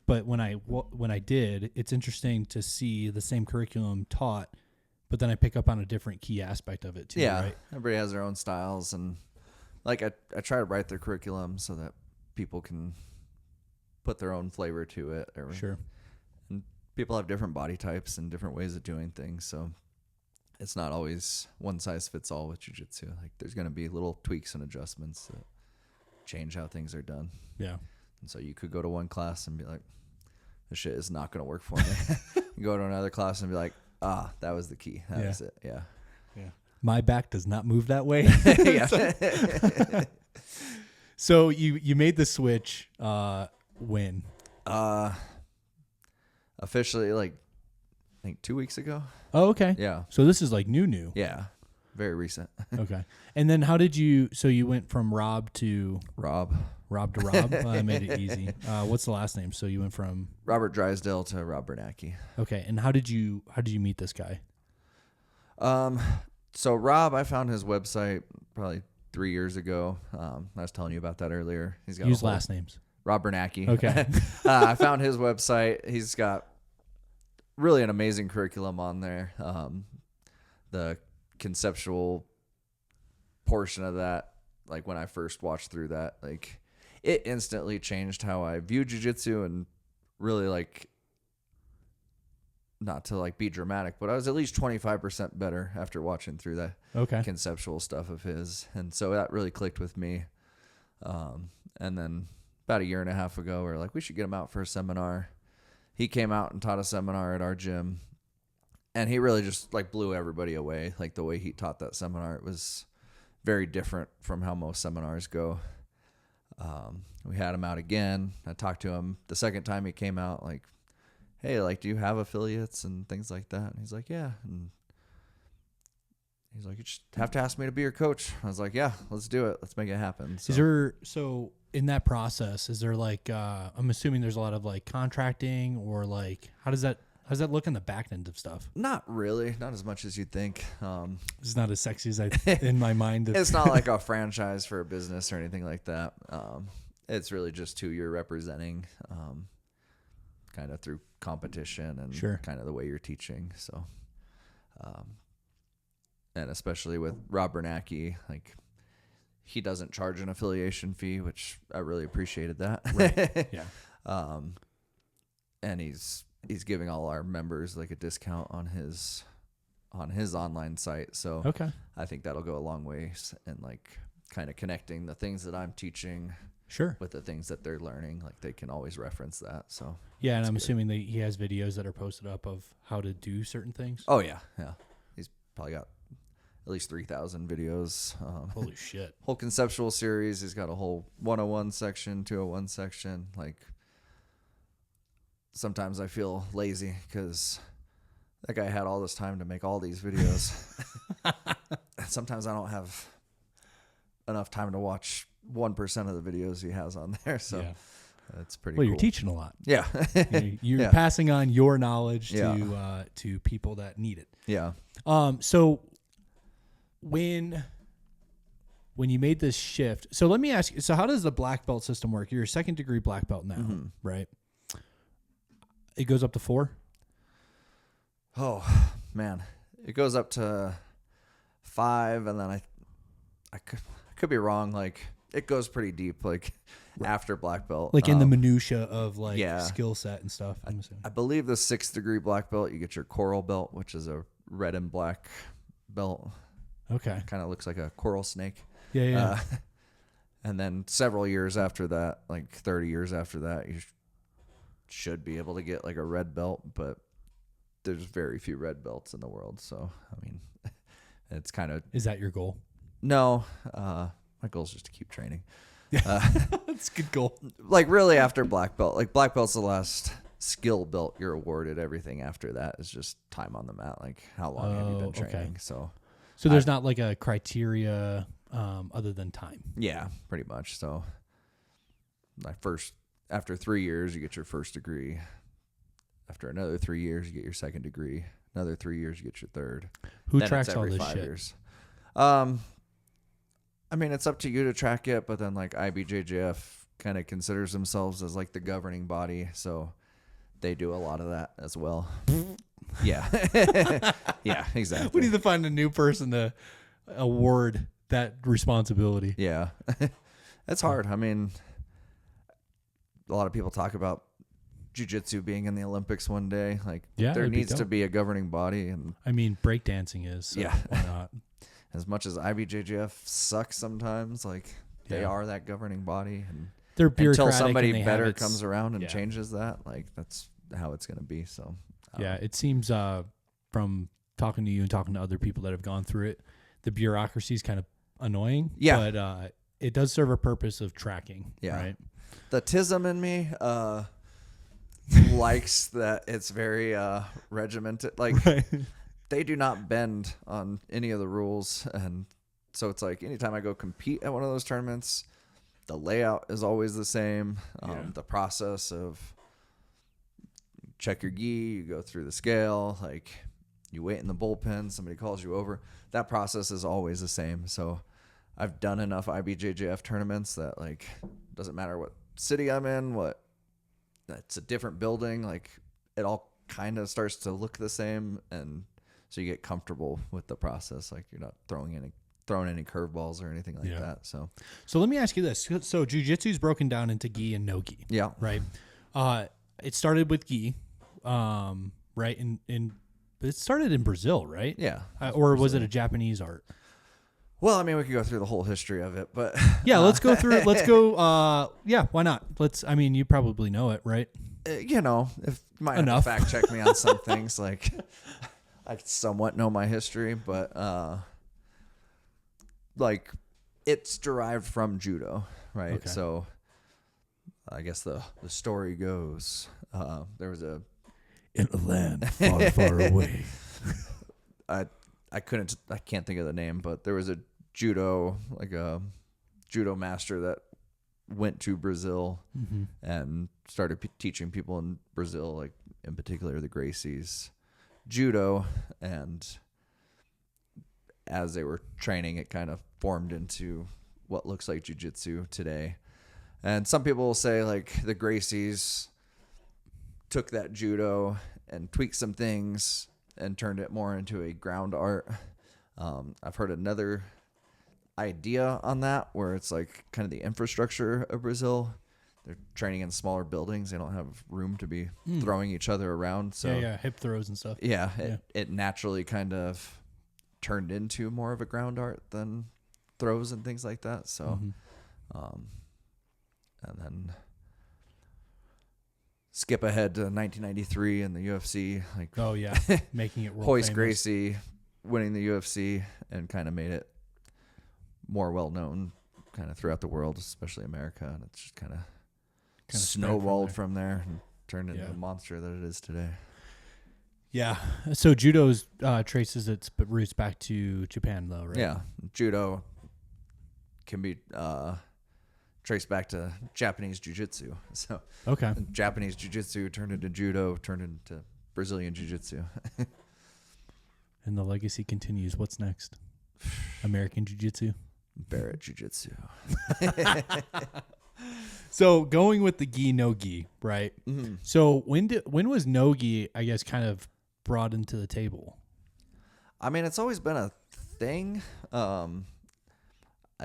But when I did, it's interesting to see the same curriculum taught, but then I pick up on a different key aspect of it too. Yeah, right? everybody has their own styles, and like I try to write their curriculum so that people can put their own flavor to it. Sure. And people have different body types and different ways of doing things, so it's not always one size fits all with jiu-jitsu. Like there's going to be little tweaks and adjustments that change how things are done. Yeah. And so you could go to one class and be like, this shit is not going to work for me. You go to another class and be like, that was the key. That was it. Yeah. Yeah. My back does not move that way. Yeah. So you made the switch when? Officially, like, I think 2 weeks ago. Oh, okay. Yeah. So this is like new. Yeah. Very recent. Okay. And then how did you, so you went from Rob to Rob. I made it easy. What's the last name? So you went from Robert Drysdale to Rob Bernacki. Okay. And how did you meet this guy? So Rob, I found his website probably 3 years ago. I was telling you about that earlier. He's got Use last names. Rob Bernacki. Okay. I found his website. He's got really an amazing curriculum on there. The conceptual portion of that, like when I first watched through that, like it instantly changed how I view jiu-jitsu, and really, like, not to like be dramatic, but I was at least 25% better after watching through that conceptual stuff of his. And so that really clicked with me. And then about 1.5 years ago, we were like, we should get him out for a seminar. He came out and taught a seminar at our gym, and he really just like blew everybody away. Like the way he taught that seminar, it was very different from how most seminars go. We had him out again. I talked to him the second time he came out, like, hey, like, do you have affiliates and things like that? And he's like, yeah. And he's like, you just have to ask me to be your coach. I was like, yeah, let's do it. Let's make it happen. So in that process, is there like, I'm assuming there's a lot of like contracting, or like, how does that look in the back end of stuff? Not really. Not as much as you'd think. It's not as sexy as in my mind. It's not like a franchise for a business or anything like that. It's really just who you're representing, kind of through competition and kind of the way you're teaching. So, and especially with Rob Bernacki, like, he doesn't charge an affiliation fee, which I really appreciated that. Right. Yeah. And he's giving all our members like a discount on his online site. So I think that'll go a long ways in like kind of connecting the things that I'm teaching with the things that they're learning. Like they can always reference that. So yeah, and I'm assuming that he has videos that are posted up of how to do certain things. Oh yeah. He's probably got at least 3,000 videos. Holy shit. Whole conceptual series. He's got a whole 101 section, 201 section. Like, sometimes I feel lazy because that guy had all this time to make all these videos. Sometimes I don't have enough time to watch 1% of the videos he has on there. So that's pretty cool. You're teaching a lot. Yeah. You're passing on your knowledge to people that need it. Yeah. So when you made this shift, so let me ask you, so how does the black belt system work? You're a 2nd degree black belt now, right? It goes up to 4? Oh, man. It goes up to 5, and then I could be wrong. Like, it goes pretty deep, like, after black belt. Like, in the minutia of, like, skill set and stuff. I believe the 6th degree black belt, you get your coral belt, which is a red and black belt. Okay. Kind of looks like a coral snake. Yeah. And then several years after that, like 30 years after that, you should be able to get like a red belt, but there's very few red belts in the world. So, I mean, it's kind of... Is that your goal? No. My goal is just to keep training. That's a good goal. Like, really, after black belt, like, black belt's the last skill belt you're awarded. Everything after that is just time on the mat. Like, how long have you been training? Okay. So there's not like a criteria other than time. Yeah, pretty much. So, like, after 3 years, you get your 1st degree. After another 3 years, you get your 2nd degree. Another 3 years, you get your 3rd. Who tracks all this shit? Years. I mean, it's up to you to track it, but then like IBJJF kind of considers themselves as like the governing body, so they do a lot of that as well. Yeah. Yeah, exactly. We need to find a new person to award that responsibility. Yeah. It's hard. I mean, a lot of people talk about jiu-jitsu being in the Olympics one day. Like, there needs to be a governing body. And I mean, breakdancing is. So yeah. Why not? As much as IBJJF sucks sometimes, like, they are that governing body. And they're bureaucratic until somebody and better comes around and yeah. changes that, like, that's how it's going to be. So, yeah, it seems from talking to you and talking to other people that have gone through it, the bureaucracy is kind of annoying. Yeah. But it does serve a purpose of tracking. Yeah. Right. The TISM in me likes that it's very regimented. Like, Right. they do not bend on any of the rules. And so it's like anytime I go compete at one of those tournaments, the layout is always the same. The process of check your gi, you go through the scale, like you wait in the bullpen, somebody calls you over. That process is always the same. So I've done enough IBJJF tournaments that, like, doesn't matter what city I'm in, it's a different building, like, it all kind of starts to look the same, and so you get comfortable with the process. Like, you're not throwing any curveballs or anything like that. So let me ask you this. So jiu-jitsu is broken down into gi and no gi. Yeah. Right. It started with gi, right? It started in Brazil, right? Yeah. Or was it a Japanese art? Well, I mean, we could go through the whole history of it, but yeah, let's go through it. Let's go. Yeah, why not? I mean, you probably know it, right? If you might have to fact check me on some things, like I somewhat know my history, but like, it's derived from judo, right? Okay. So I guess the story goes, there was in a land far, far away. I can't think of the name, but there was a judo master that went to Brazil and started teaching people in Brazil, like in particular the Gracies, judo. And as they were training, it kind of formed into what looks like jiu-jitsu today. And some people will say, like, the Gracies took that judo and tweaked some things and turned it more into a ground art. I've heard another idea on that where it's like kind of the infrastructure of Brazil. They're training in smaller buildings. They don't have room to be throwing each other around. So hip throws and stuff. Yeah, it naturally kind of turned into more of a ground art than throws and things like that. So, and then skip ahead to 1993 and the UFC. Like, oh yeah, making it world Royce famous. Gracie winning the UFC and kind of made it more well known kind of throughout the world, especially America. And it's just kind of snowballed from there and turned into the monster that it is today. Yeah. So judo's traces its roots back to Japan, though, right? Yeah. Judo can be traced back to Japanese jiu-jitsu. So okay, Japanese jiu-jitsu turned into judo, turned into Brazilian jiu-jitsu. And the legacy continues. What's next? American jiu-jitsu? Barrett jiu-jitsu. So going with the gi, no gi, right? Mm-hmm. So when was no gi, I guess, kind of brought into the table? I mean, it's always been a thing. I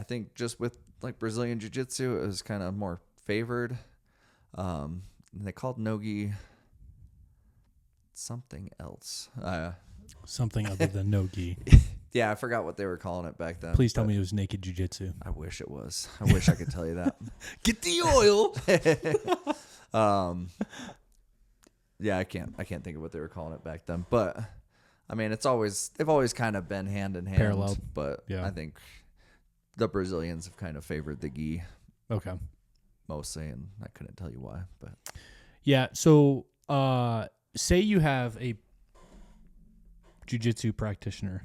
think just with like Brazilian jiu-jitsu, it was kind of more favored. They called no-gi something else. Something other than no-gi. Yeah, I forgot what they were calling it back then. Please tell me it was naked jiu-jitsu. I wish it was. I wish I could tell you that. Get the oil. Yeah, I can't think of what they were calling it back then. But I mean, they've always kind of been hand in hand. Parallel. But yeah. I think the Brazilians have kind of favored the gi. Okay. Mostly, and I couldn't tell you why, but yeah. So, say you have a jiu-jitsu practitioner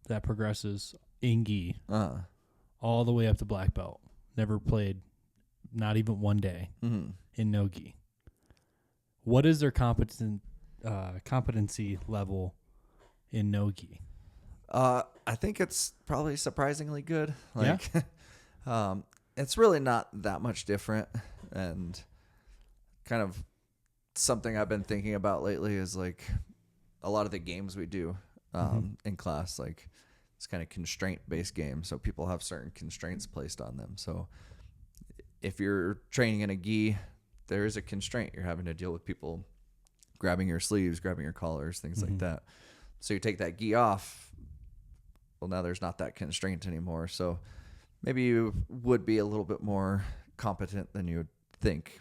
that progresses in gi all the way up to black belt, never played, not even one day in no gi. What is their competency level in no gi? I think it's probably surprisingly good. Like, It's really not that much different, and kind of something I've been thinking about lately is like a lot of the games we do in class, like it's kind of constraint based games. So people have certain constraints placed on them. So if you're training in a gi, there is a constraint. You're having to deal with people grabbing your sleeves, grabbing your collars, things like that. So you take that gi off. Well, now there's not that constraint anymore. So maybe you would be a little bit more competent than you would think.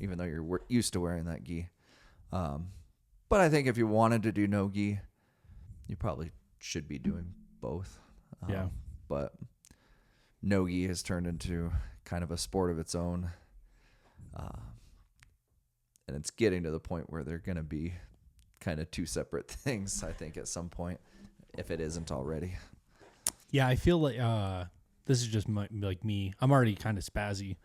Even though you're used to wearing that gi. But I think if you wanted to do no gi, you probably should be doing both. But no gi has turned into kind of a sport of its own. And it's getting to the point where they're going to be kind of two separate things, I think, at some point, if it isn't already. Yeah, I feel like this is just like me. I'm already kind of spazzy.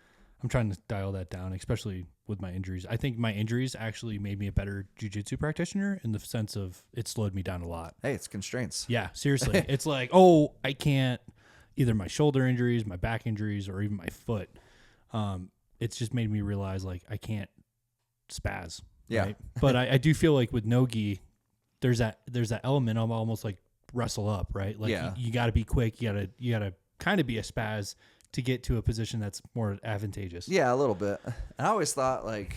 I'm trying to dial that down, especially with my injuries. I think my injuries actually made me a better jiu-jitsu practitioner in the sense of it slowed me down a lot. Hey, it's constraints. Yeah, seriously. It's like, oh, I can't, either my shoulder injuries, my back injuries, or even my foot. It's just made me realize like I can't spaz. Yeah. Right? But I do feel like with no gi, there's that element of almost like wrestle up, right? Like you got to be quick. You got to kind of be a spaz to get to a position that's more advantageous. Yeah, a little bit. I always thought like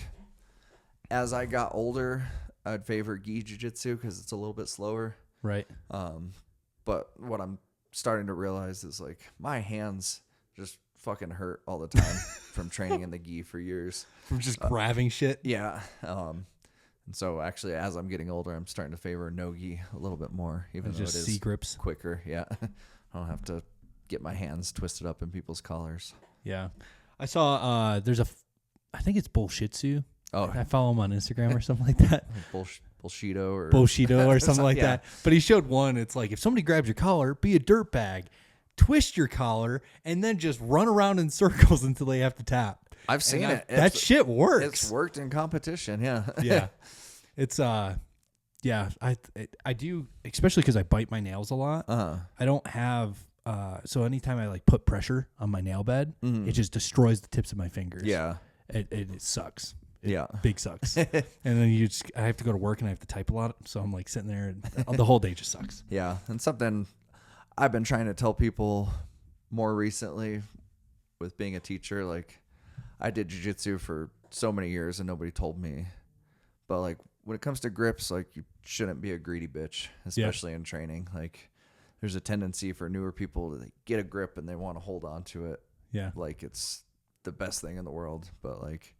as I got older, I'd favor gi jiu-jitsu because it's a little bit slower. Right. But what I'm starting to realize is like my hands just fucking hurt all the time from training in the gi for years. From just grabbing shit. Yeah. And so actually as I'm getting older, I'm starting to favor no gi a little bit more, even though just it is C-grips. Quicker. Yeah. I don't have to get my hands twisted up in people's collars. Yeah. I saw I think it's Bullshitsu. Oh, I follow him on Instagram or something like that. Bullshito or something like that. But he showed one. It's like if somebody grabs your collar, be a dirtbag, twist your collar, and then just run around in circles until they have to tap. I've seen it. That shit works. It's worked in competition. Yeah. Yeah. It's yeah. I do, especially because I bite my nails a lot. I don't have. So anytime I like put pressure on my nail bed, it just destroys the tips of my fingers. Yeah. It sucks. Big sucks. And then I have to go to work and I have to type a lot. So I'm like sitting there and the whole day just sucks. Yeah. And something I've been trying to tell people more recently with being a teacher, like I did jiu-jitsu for so many years and nobody told me, but like when it comes to grips, like you shouldn't be a greedy bitch, especially in training. Like there's a tendency for newer people to get a grip and they want to hold on to it. Yeah. Like it's the best thing in the world. But like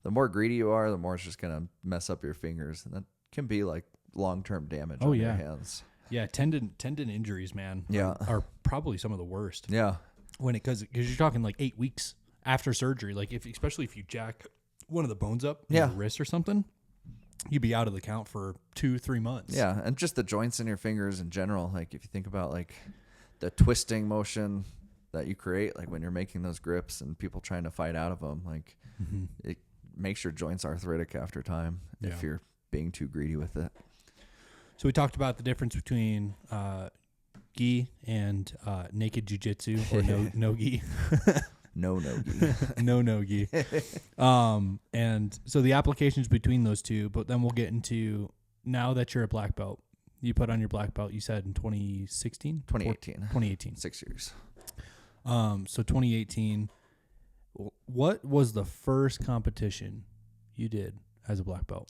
the more greedy you are, the more it's just going to mess up your fingers. And that can be like long-term damage on your hands. Yeah. Tendon injuries, man. Are probably some of the worst. Yeah. Because you're talking like 8 weeks after surgery. Like especially if you jack one of the bones up in your wrist or something, you'd be out of the count for 2-3 months. Yeah. And just the joints in your fingers in general. Like if you think about like the twisting motion that you create, like when you're making those grips and people trying to fight out of them, like it makes your joints arthritic after time if you're being too greedy with it. So we talked about the difference between gi and naked jiu-jitsu or no gi. No gi. no gi. And so the applications between those two, but then we'll get into now that you're a black belt. You put on your black belt, you said in 2016? 2018. 6 years. So 2018, what was the first competition you did as a black belt?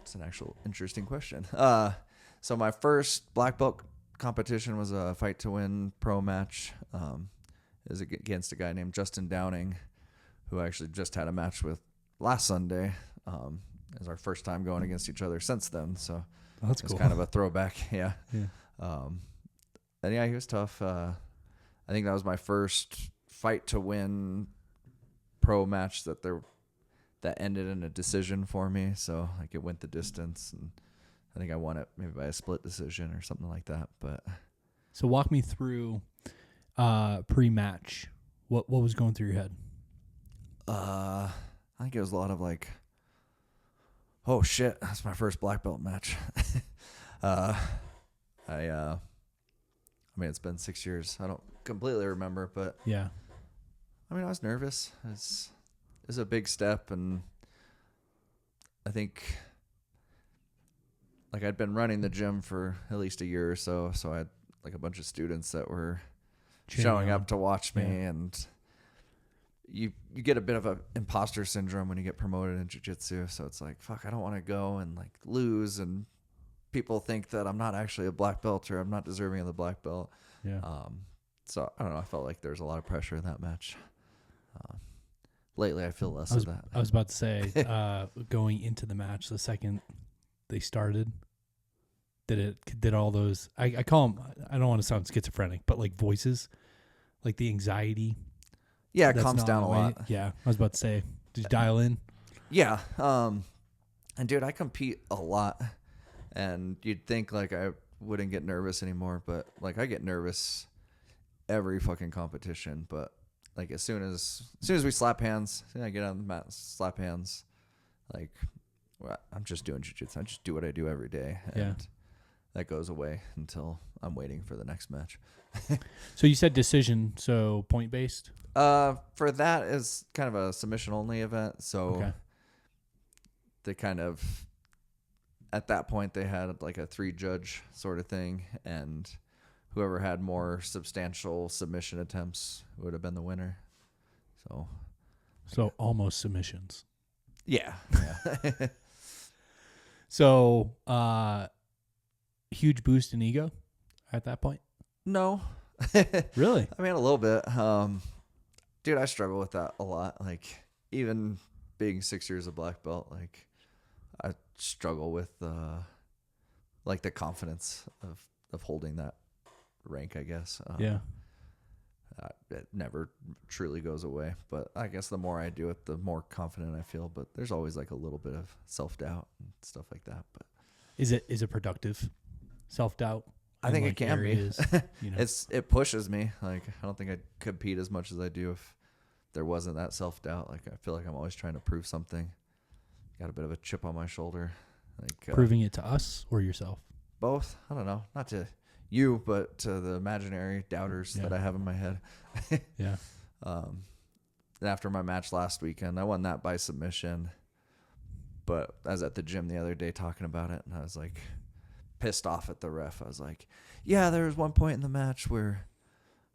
It's an actual interesting question. So my first black belt competition was a fight to win pro match. It was against a guy named Justin Downing, who I actually just had a match with last Sunday. It was our first time going against each other since then. So that's it's cool. Kind of a throwback. Yeah. And yeah, he was tough. I think that was my first fight to win pro match that ended in a decision for me. So like it went the distance, and I think I won it maybe by a split decision or something like that. But so walk me through pre-match. What was going through your head? I think it was a lot of like, oh shit, that's my first black belt match. I'm I mean, it's been 6 years. I don't completely remember, but Yeah. I mean, I was nervous. It's a big step, and I think like I'd been running the gym for at least a year or so, so I had like a bunch of students that were showing up to watch me, and you get a bit of a imposter syndrome when you get promoted in jiu-jitsu. So it's like, fuck, I don't want to go and like lose, and people think that I'm not actually a black belt or I'm not deserving of the black belt. Yeah. So I don't know. I felt like there's a lot of pressure in that match. Lately, I feel less of that. I was about to say, going into the match, the second they started, did all those, I call them, I don't want to sound schizophrenic, but like voices, like the anxiety. Yeah, it calms down a lot. Yeah, I was about to say, did you dial in? Yeah. And dude, I compete a lot, and you'd think like I wouldn't get nervous anymore, but like I get nervous every fucking competition. But like as soon as we slap hands, I get on the mat, slap hands, like I'm just doing jiu-jitsu. I just do what I do every day, and that goes away until I'm waiting for the next match. So you said decision, so point based? For that is kind of a submission only event. So they kind of, at that point, they had like a 3-judge sort of thing, and whoever had more substantial submission attempts would have been the winner. So almost submissions. Yeah. So huge boost in ego at that point? No. Really? I mean, a little bit. Dude, I struggle with that a lot. Like, even being 6 years of black belt, like, I struggle with like the confidence of holding that rank, I guess. It never truly goes away, but I guess the more I do it, the more confident I feel. But there's always like a little bit of self-doubt and stuff like that. But is it productive self-doubt? I think like it can areas, be. You know? It pushes me. Like, I don't think I'd compete as much as I do if there wasn't that self-doubt. Like, I feel like I'm always trying to prove something. Got a bit of a chip on my shoulder. Like, proving it to us or yourself? Both. I don't know. Not to you, but to the imaginary doubters that I have in my head. Yeah. And after my match last weekend, I won that by submission. But I was at the gym the other day talking about it, and I was like pissed off at the ref. I was like, yeah, there was one point in the match where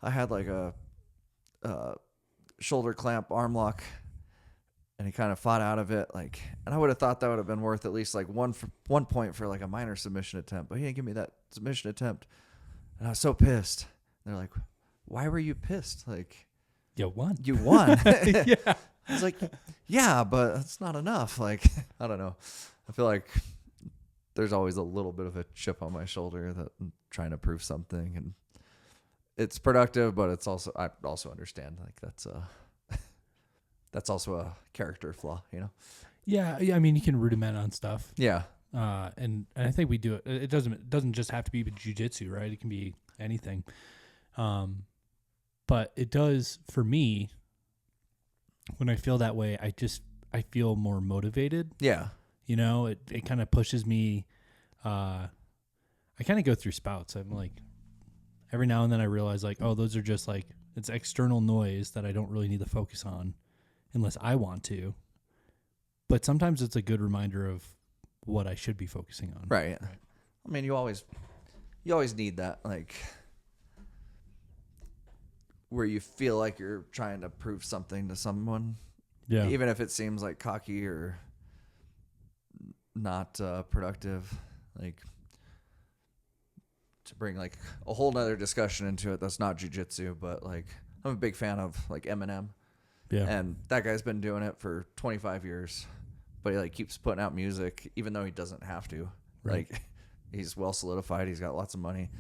I had like a shoulder clamp arm lock, and he kind of fought out of it. Like, and I would have thought that would have been worth at least like one point for like a minor submission attempt, but he didn't give me that submission attempt. And I was so pissed. They're like, why were you pissed? Like, you won. You won. Yeah. I was like, yeah, but that's not enough. Like, I don't know. I feel like there's always a little bit of a chip on my shoulder that I'm trying to prove something, and it's productive, but it's also, I also understand like that's also a character flaw, you know? Yeah. I mean, you can rudiment on stuff. Yeah. And I think we do it. It doesn't just have to be jiu-jitsu, right? It can be anything. But it does for me. When I feel that way, I feel more motivated. Yeah. You know, it kind of pushes me. I kind of go through spouts. I'm like, every now and then I realize like, oh, those are just like, it's external noise that I don't really need to focus on unless I want to. But sometimes it's a good reminder of what I should be focusing on. Right. I mean, you always need that, like, where you feel like you're trying to prove something to someone. Yeah. Even if it seems like cocky or not productive, like, to bring like a whole nother discussion into it. That's not jiu-jitsu, but like, I'm a big fan of like Eminem. Yeah. And that guy's been doing it for 25 years, but he like keeps putting out music, even though he doesn't have to. Right. Like, he's well solidified. He's got lots of money,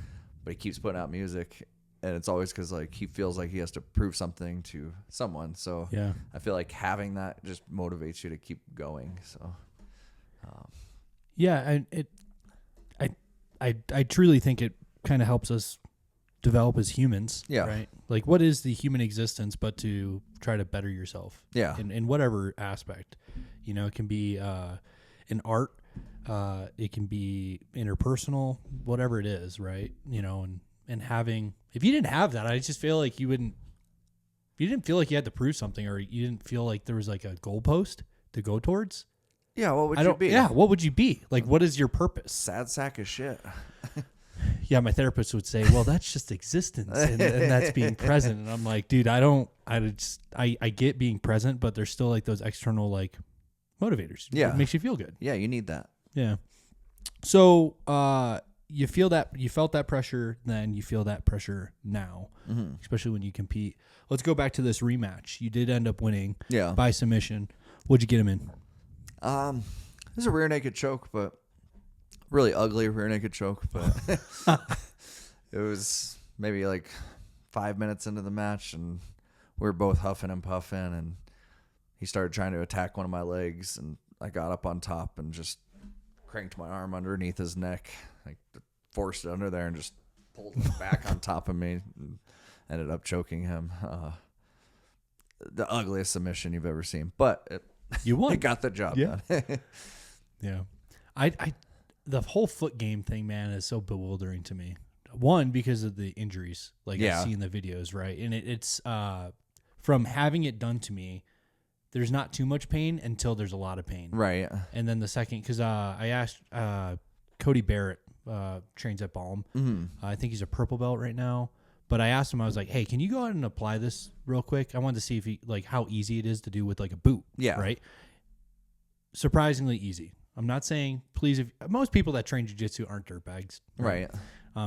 but he keeps putting out music. And it's always because like he feels like he has to prove something to someone. So Yeah. I feel like having that just motivates you to keep going. So Yeah, and I truly think it kind of helps us develop as humans. Yeah. Right. Like, what is the human existence but to try to better yourself? Yeah. In whatever aspect, you know, it can be in art, it can be interpersonal, whatever it is, right? You know, and and having, if you didn't have that, I just feel like you didn't feel like you had to prove something, or you didn't feel like there was like a goalpost to go towards. Yeah, what would you be? Yeah, what would you be? Like, what is your purpose? Sad sack of shit. Yeah, my therapist would say, well, that's just existence, and that's being present. And I'm like, dude, I get being present, but there's still like those external like motivators. Yeah. It makes you feel good. Yeah, you need that. Yeah. So you felt that pressure, then you feel that pressure now, especially when you compete. Let's go back to this rematch. You did end up winning by submission. What'd you get him in? This is a rear naked choke, but really ugly rear naked choke. But it was maybe like 5 minutes into the match, and we were both huffing and puffing, and he started trying to attack one of my legs, and I got up on top and just cranked my arm underneath his neck, like forced it under there, and just pulled him back on top of me, and ended up choking him. The ugliest submission you've ever seen, but You won. it got the job done. Yeah. The whole foot game thing, man, is so bewildering to me. One, because of the injuries, like I see in the videos, right? And it's from having it done to me, there's not too much pain until there's a lot of pain. Right. And then the second, because I asked Cody Barrett, trains at Balm. I think he's a purple belt right now. But I asked him, I was like, hey, can you go ahead and apply this real quick? I wanted to see if like how easy it is to do with like a boot. Yeah. Right. Surprisingly easy. I'm not saying, please, if most people that train jiu-jitsu aren't dirtbags. Right.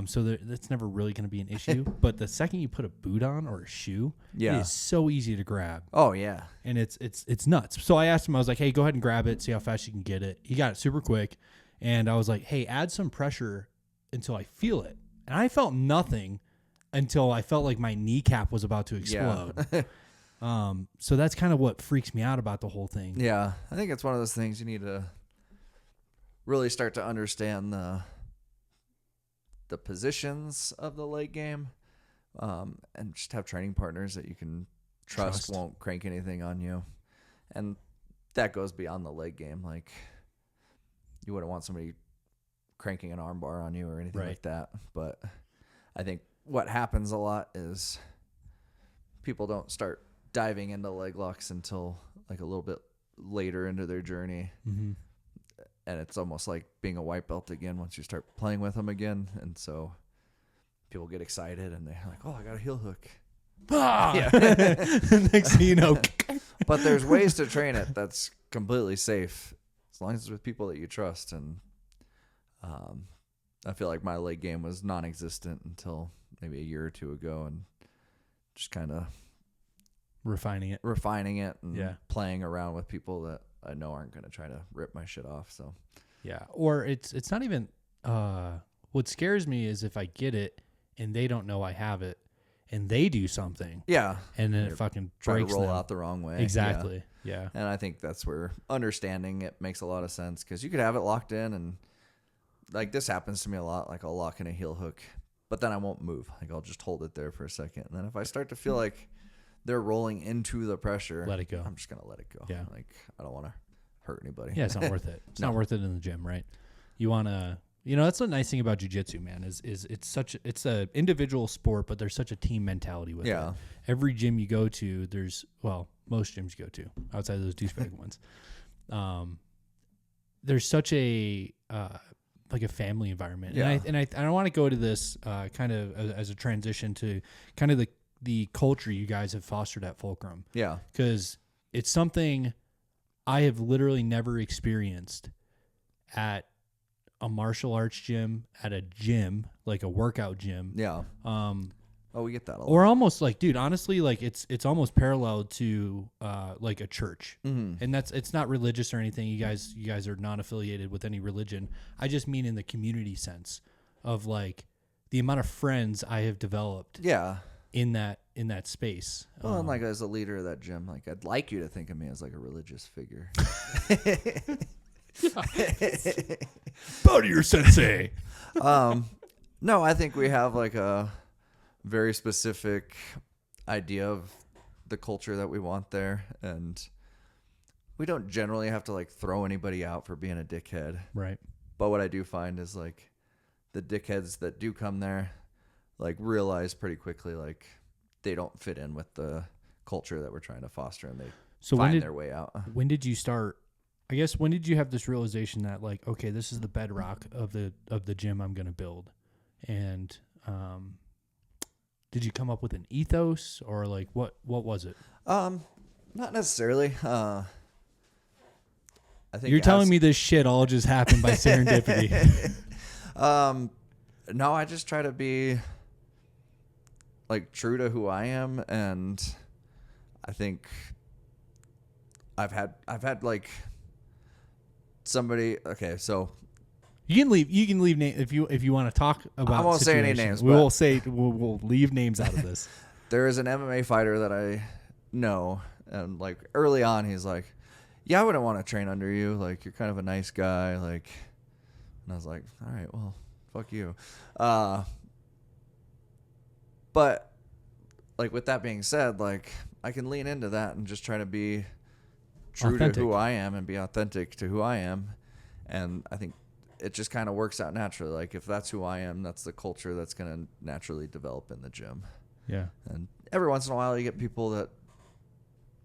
So that's never really going to be an issue. But the second you put a boot on or a shoe, it is so easy to grab. Oh, yeah. And it's nuts. So I asked him, I was like, hey, go ahead and grab it, see how fast you can get it. He got it super quick. And I was like, hey, add some pressure until I feel it. And I felt nothing until I felt like my kneecap was about to explode. Yeah. So that's kind of what freaks me out about the whole thing. Yeah. I think it's one of those things you need to really start to understand the positions of the leg game, and just have training partners that you can trust won't crank anything on you. And that goes beyond the leg game. Like, you wouldn't want somebody cranking an arm bar on you or anything like that. But I think what happens a lot is people don't start diving into leg locks until like a little bit later into their journey. And it's almost like being a white belt again once you start playing with them again. And so people get excited and they're like, oh, I got a heel hook. Yeah. Next thing you know. But there's ways to train it that's completely safe as long as it's with people that you trust. And I feel like my leg game was non-existent until maybe a year or two ago, and just kind of refining it and playing around with people that I know aren't going to try to rip my shit off. So yeah. Or it's not even what scares me is if I get it and they don't know I have it and they do something. Yeah. And then it fucking breaks to roll them out the wrong way. Exactly. Yeah. And I think that's where understanding it makes a lot of sense, because you could have it locked in, and like this happens to me a lot. Like, I'll lock in a heel hook, but then I won't move. Like, I'll just hold it there for a second. And then if I start to feel like they're rolling into the pressure, let it go. I'm just going to let it go. Yeah. like, I don't want to hurt anybody. Yeah, it's not worth it. It's not worth it in the gym, right? You want to, that's the nice thing about jiu-jitsu, man, is it's a individual sport, but there's such a team mentality with it. Every gym you go to, most gyms you go to outside of those douchebag ones. There's such a like a family environment. Yeah. And I want to go to this kind of as a transition to kind of the culture you guys have fostered at Fulcrum. Yeah. Because it's something I have literally never experienced at a martial arts gym, at a gym, like a workout gym. Yeah. We get that a lot. Or almost like, dude, honestly, like it's almost parallel to like a church. And it's not religious or anything. You guys are not affiliated with any religion. I just mean in the community sense of like the amount of friends I have developed. Yeah. In that space. Well, and like as a leader of that gym, like I'd like you to think of me as like a religious figure. Bow to your sensei. No, I think we have like a very specific idea of the culture that we want there, and we don't generally have to like throw anybody out for being a dickhead. Right. But what I do find is like the dickheads that do come there, like realize pretty quickly like they don't fit in with the culture that we're trying to foster, and they find their way out. When did you start? I guess when did you have this realization that like, okay, this is the bedrock of the gym I'm going to build, and did you come up with an ethos, or like what was it? Not necessarily. I think you're telling me this shit all just happened by serendipity. No, I just try to be like true to who I am, and I think I've had like somebody. Okay, so you can leave name if you want to talk about. I won't say any names. We'll leave names out of this. There is an MMA fighter that I know, and like early on, he's like, "Yeah, I wouldn't want to train under you. Like, you're kind of a nice guy." Like, and I was like, "All right, well, fuck you." But like with that being said, like I can lean into that and just try to be true Authentic. to who I am and be authentic to who I am, and I think it just kind of works out naturally. Like if that's who I am, that's the culture that's going to naturally develop in the gym. Yeah. And every once in a while, you get people that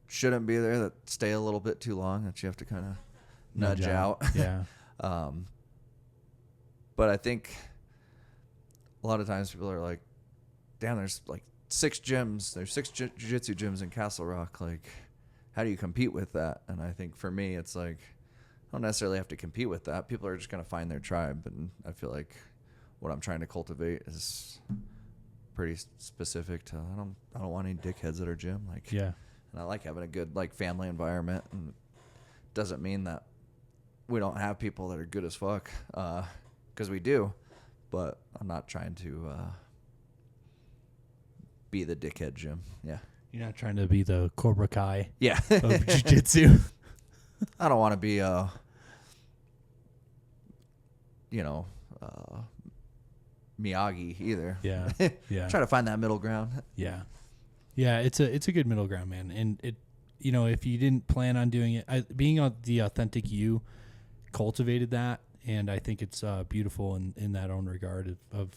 shouldn't be there that stay a little bit too long that you have to kind of nudge out. Yeah. But I think a lot of times people are like, damn, there's like 6 gyms. There's 6 jiu-jitsu gyms in Castle Rock. Like, how do you compete with that? And I think for me, it's like, I don't necessarily have to compete with that. People are just going to find their tribe. And I feel like what I'm trying to cultivate is pretty specific to, I don't want any dickheads at our gym. Like, Yeah. and I like having a good like family environment, and it doesn't mean that we don't have people that are good as fuck, because we do, but I'm not trying to be the dickhead gym. Yeah. You're not trying to be the Cobra Kai Yeah. of jiu-jitsu. I don't want to be Miyagi either. Yeah. Yeah. Try to find that middle ground. Yeah. Yeah, it's a good middle ground, man. And it, if you didn't plan on doing it, being the authentic you cultivated that, and I think it's beautiful in that own regard of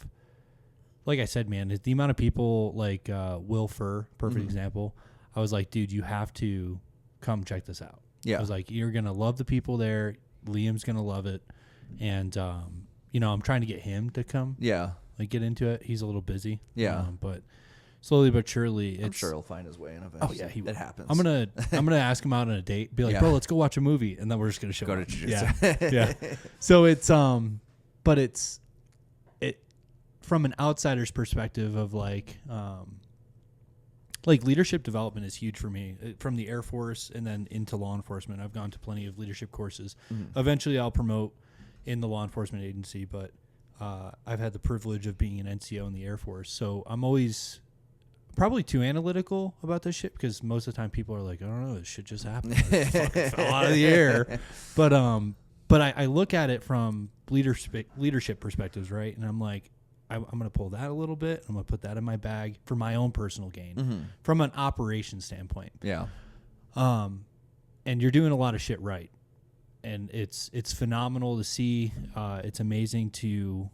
like I said, man, the amount of people like Will Furr, perfect example. I was like, dude, you have to come check this out. Yeah. I was like, you're gonna love the people there. Liam's gonna love it, and I'm trying to get him to come. Yeah. Like get into it. He's a little busy. Yeah. But slowly but surely, I'm sure he'll find his way in eventually. Oh yeah, he will. It happens. I'm gonna ask him out on a date. Be like, bro, let's go watch a movie, and then we're just gonna show Go up. to jiu-jitsu. Yeah. So it's but it from an outsider's perspective of like leadership development is huge for me. From the Air Force and then into law enforcement, I've gone to plenty of leadership courses. Eventually, I'll promote in the law enforcement agency, but I've had the privilege of being an NCO in the Air Force, so I'm always probably too analytical about this shit because most of the time people are like, I don't know, this shit just happened. It fucking fell out of the air. But I look at it from leadership perspectives, right? And I'm like, I'm going to pull that a little bit. I'm going to put that in my bag for my own personal gain from an operation standpoint. Yeah. And you're doing a lot of shit right. And it's phenomenal to see. It's amazing to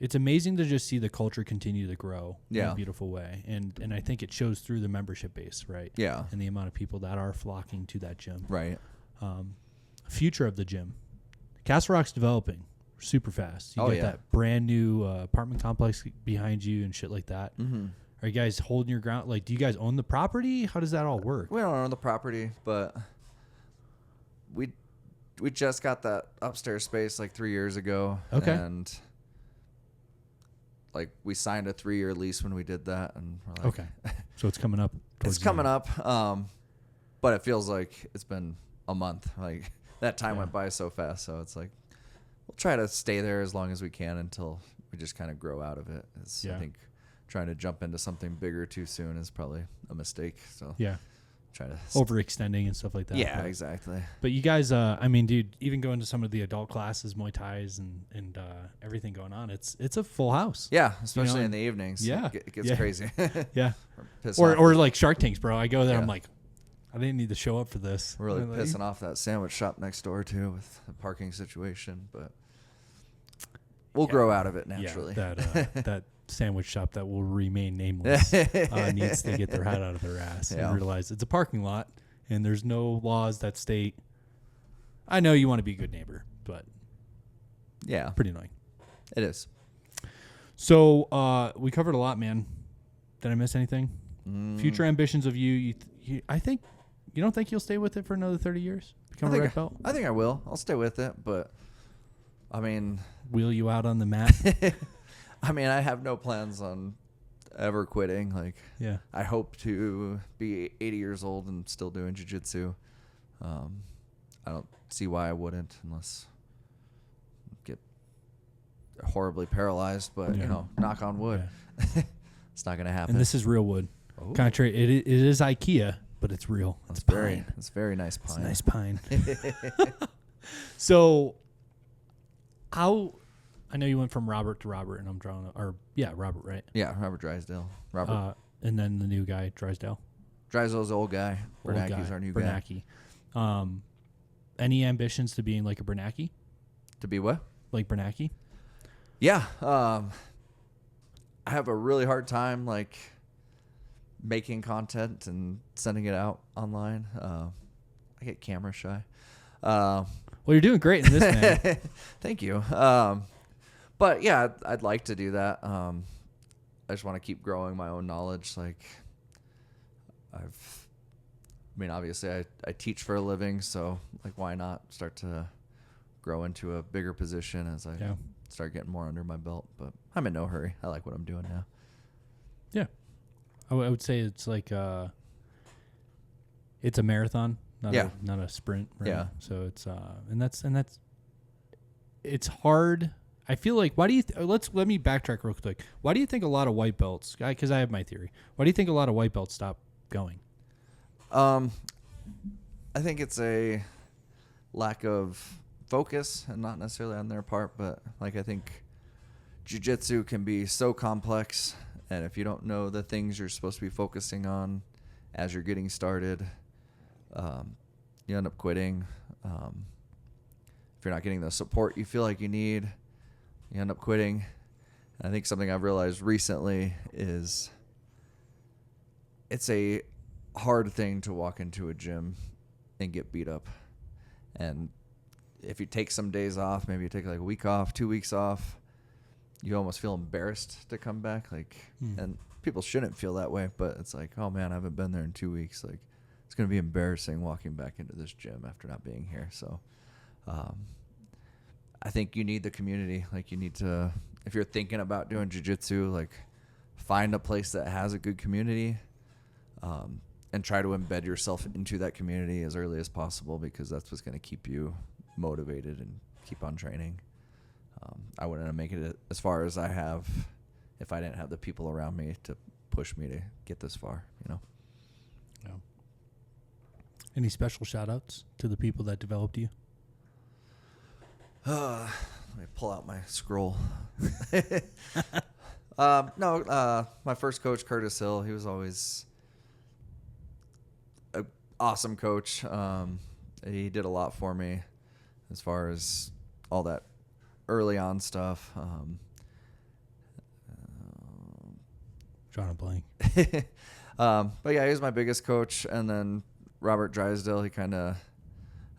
just see the culture continue to grow in a beautiful way. And I think it shows through the membership base, right? Yeah. And the amount of people that are flocking to that gym. Right. Future of the gym. Castle Rock's developing super fast. You get that brand new apartment complex behind you and shit like that. Are you guys holding your ground? Like, do you guys own the property? How does that all work? We don't own the property, but we just got that upstairs space like 3 years ago. Okay. And like we signed a 3-year lease when we did that, and we're like, okay, so it's coming up. It's coming up, but it feels like it's been a month. Like that time went by so fast. So it's like we'll try to stay there as long as we can until we just kind of grow out of it. I think trying to jump into something bigger too soon is probably a mistake. So try to overextending and stuff like that. Yeah, exactly. But you guys, I mean, dude, even going to some of the adult classes, Muay Thais and everything going on, it's a full house. Yeah, especially in the evenings. Yeah, it gets crazy. Yeah, Piss or like Shark Tanks, bro. I go there, I'm like, I didn't need to show up for this. We're really pissing off that sandwich shop next door too with the parking situation, but we'll grow out of it naturally. Yeah, that sandwich shop that will remain nameless needs to get their head out of their ass and realize it's a parking lot and there's no laws that state. I know you want to be a good neighbor, but yeah, pretty annoying. It is. So we covered a lot, man. Did I miss anything? Future ambitions of you, I think you don't think you'll stay with it for another 30 years? Become a red belt? I think I will. I'll stay with it, but I mean, wheel you out on the mat. I mean, I have no plans on ever quitting. Like, yeah, I hope to be 80 years old and still doing jiu-jitsu. I don't see why I wouldn't unless I get horribly paralyzed, but you know, knock on wood. Yeah. It's not going to happen. And this is real wood. Oh. Contrary, it is IKEA, but it's real. It's pine. It's very nice pine. It's a nice pine. So, how? I know you went from Robert to Robert, and I'm drawing. Robert, right? Yeah, Robert Drysdale. Robert, and then the new guy, Drysdale. Drysdale's the old guy. Bernanke's our new guy. Any ambitions to being like a Bernanke? To be what? Like Bernanke? Yeah. I have a really hard time like making content and sending it out online. I get camera shy. Well, you're doing great in this, man. Thank you. But yeah, I'd like to do that. I just want to keep growing my own knowledge. Like obviously I teach for a living, so like why not start to grow into a bigger position as I start getting more under my belt. But I'm in no hurry. I like what I'm doing now. Yeah. I would say it's like it's a marathon, not a sprint, right? Yeah. So it's and that's it's hard. I feel like let me backtrack real quick. Why do you think a lot of white belts? Because I have my theory. Why do you think a lot of white belts stop going? I think it's a lack of focus, and not necessarily on their part, but like I think jiu-jitsu can be so complex, and if you don't know the things you're supposed to be focusing on as you're getting started, you end up quitting. If you're not getting the support you feel like you need, you end up quitting. And I think something I've realized recently is it's a hard thing to walk into a gym and get beat up. And if you take some days off, maybe you take like a week off, 2 weeks off, you almost feel embarrassed to come back. And people shouldn't feel that way, but it's like, oh man, I haven't been there in 2 weeks. Like, it's going to be embarrassing walking back into this gym after not being here. So, I think you need the community. Like, you need to, if you're thinking about doing jiu-jitsu, like find a place that has a good community, and try to embed yourself into that community as early as possible, because that's what's going to keep you motivated and keep on training. I wouldn't have made it as far as I have if I didn't have the people around me to push me to get this far, you know? Yeah. Any special shout outs to the people that developed you? Let me pull out my scroll. My first coach, Curtis Hill, he was always an awesome coach. He did a lot for me as far as all that early on stuff. Drawing a blank. But yeah, he was my biggest coach. And then Robert Drysdale, he kind of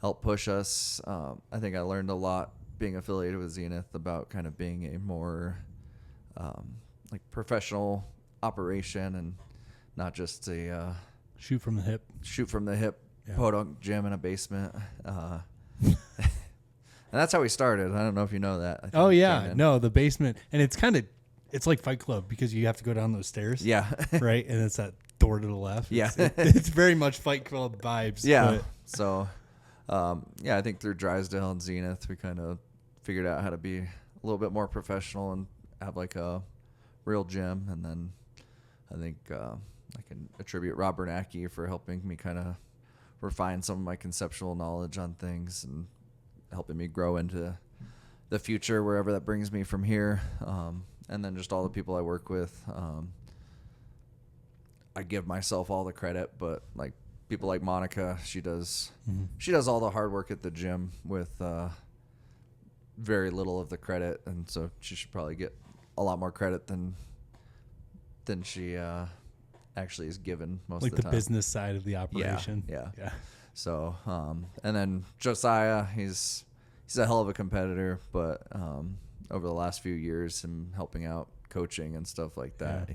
helped push us. I think I learned a lot being affiliated with Zenith about kind of being a more like professional operation and not just a shoot from the hip podunk gym in a basement. And that's how we started. I don't know if you know that. Oh yeah, no, the basement, and it's like Fight Club because you have to go down those stairs. Yeah, right, and it's that door to the left. Yeah, it's very much Fight Club vibes. Yeah, but. So I think through Drysdale and Zenith, we kind of figured out how to be a little bit more professional and have like a real gym. And then I think I can attribute Rob Bernanke for helping me kind of refine some of my conceptual knowledge on things and helping me grow into the future wherever that brings me from here. And then just all the people I work with. I give myself all the credit, but like people like Monica, she does all the hard work at the gym with very little of the credit, and so she should probably get a lot more credit than she actually is given most like of the time. business side of the operation. Yeah. So, and then Josiah, he's a hell of a competitor, but over the last few years, him helping out coaching and stuff like that,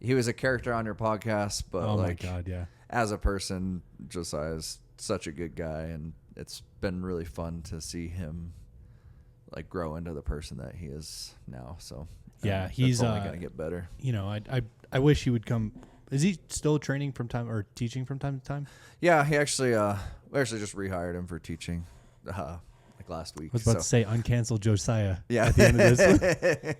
he was a character on your podcast, but oh my God, as a person, Josiah's such a good guy, and it's been really fun to see him like grow into the person that he is now. So he's only gonna get better. You know, I wish he would come. Is he still training from time or teaching from time to time? Yeah, he actually we actually just rehired him for teaching like last week. I was about to say uncancel Josiah. Yeah. At the end of this.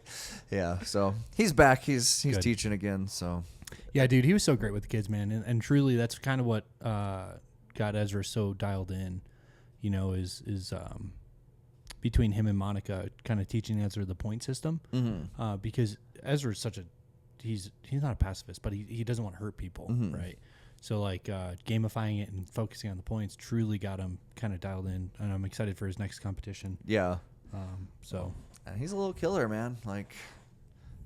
Yeah. So he's back. He's Good. teaching again. So yeah, dude, he was so great with the kids, man, and truly, that's kind of what got Ezra so dialed in. You know, is between him and Monica, kind of teaching Ezra the point system, because Ezra's such a he's not a pacifist, but he doesn't want to hurt people, right? So like gamifying it and focusing on the points truly got him kind of dialed in, and I'm excited for his next competition. Yeah. So and he's a little killer, man. Like,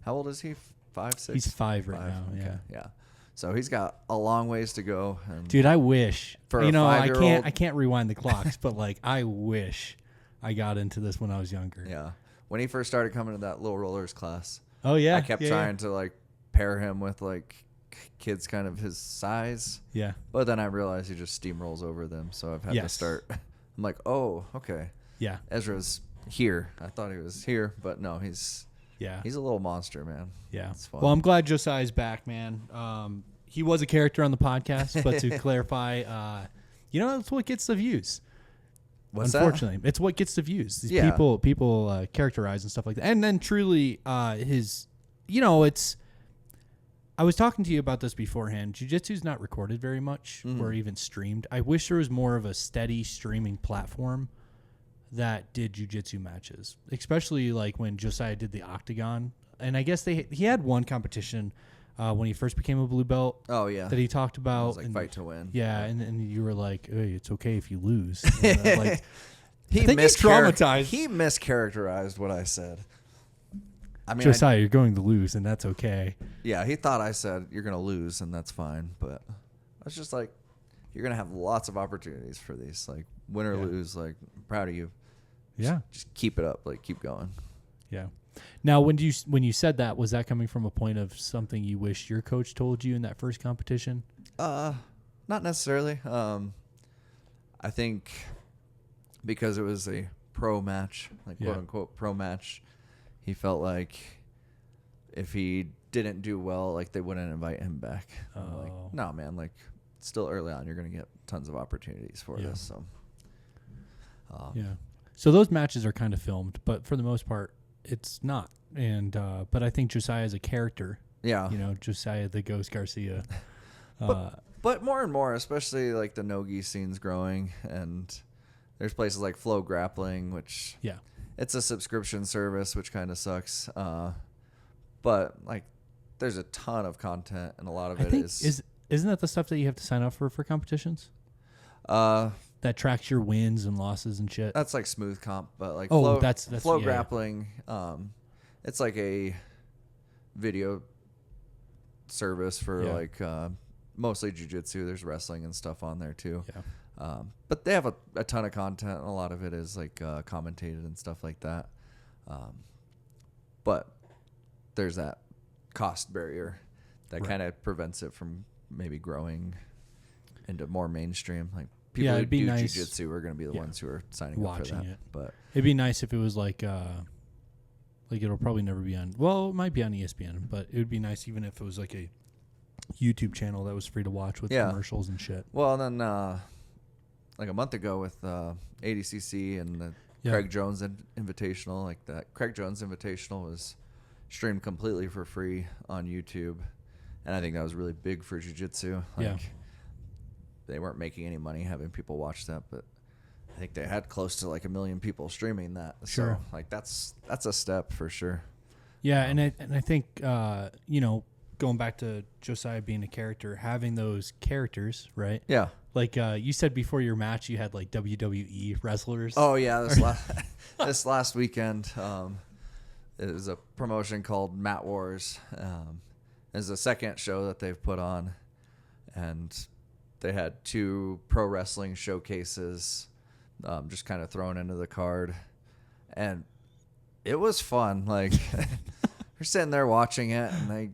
how old is he? 5, 6? he's 5 right now. Okay. Yeah. So he's got a long ways to go. And Dude, I wish for you a know 5-year-old, I can't rewind the clocks, but like I wish I got into this when I was younger. Yeah. When he first started coming to that low rollers class, Oh yeah. I kept trying to like pair him with like kids kind of his size. Yeah. But then I realized he just steamrolls over them, so I've had to start. I'm like, oh, okay. Yeah. Ezra's here. I thought he was here, but no, he's a little monster, man. Yeah. It's fun. Well, I'm glad Josiah's back, man. He was a character on the podcast, but to clarify, you know, that's what gets the views. What's Unfortunately, it's what gets the views. These people characterize and stuff like that. And then truly, his, you know, it's. I was talking to you about this beforehand. Jiu-Jitsu's not recorded very much or even streamed. I wish there was more of a steady streaming platform that did jiu-jitsu matches, especially like when Josiah did the Octagon. And I guess he had one competition when he first became a blue belt. Oh yeah, that he talked about. It was like fight to win. Yeah, and you were like, hey, it's okay if you lose. And, like, he traumatized. He mischaracterized what I said. I mean, Josiah, you're going to lose, and that's okay. Yeah, he thought I said you're going to lose, and that's fine. But I was just like, you're going to have lots of opportunities for these. Like, win or lose, like, I'm proud of you. Just keep it up. Like, keep going. Yeah. Now, when you said that, was that coming from a point of something you wish your coach told you in that first competition? Not necessarily. I think because it was a pro match, like quote unquote pro match, he felt like if he didn't do well, like they wouldn't invite him back. I'm like, no, man, like it's still early on. You're going to get tons of opportunities for this. So, So those matches are kind of filmed, but for the most part, it's not. And but I think Josiah is a character. Yeah. You know, Josiah the Ghost Garcia. But more and more, especially like the no-gi scene's growing, and there's places like Flow Grappling, which it's a subscription service, which kind of sucks. But like, there's a ton of content, and a lot of isn't that the stuff that you have to sign up for competitions? That tracks your wins and losses and shit. That's like Smooth Comp, but like that's Flow Grappling. It's like a video service for like mostly jiu-jitsu. There's wrestling and stuff on there too. But they have a ton of content, and a lot of it is like commentated and stuff like that. But there's that cost barrier that kind of prevents it from maybe growing into more mainstream. Like people who do jiu-jitsu are going to be the ones who are signing up for that. But it'd be nice if it was like it'll probably never be on. Well, it might be on ESPN, but it would be nice even if it was like a YouTube channel that was free to watch with commercials and shit. Well, and then like a month ago with ADCC and the Craig Jones Invitational, like that Craig Jones Invitational was streamed completely for free on YouTube, and I think that was really big for jiu-jitsu. Like, they weren't making any money having people watch that, but I think they had close to like 1 million people streaming that. Sure. So like that's a step for sure. Yeah, and I think you know, going back to Josiah being a character, having those characters, right? Yeah. Like you said before your match, you had like WWE wrestlers. Oh yeah, this last weekend, it was a promotion called Mat Wars. It's the second show that they've put on, and they had 2 pro wrestling showcases, just kind of thrown into the card, and it was fun. Like we're sitting there watching it, and they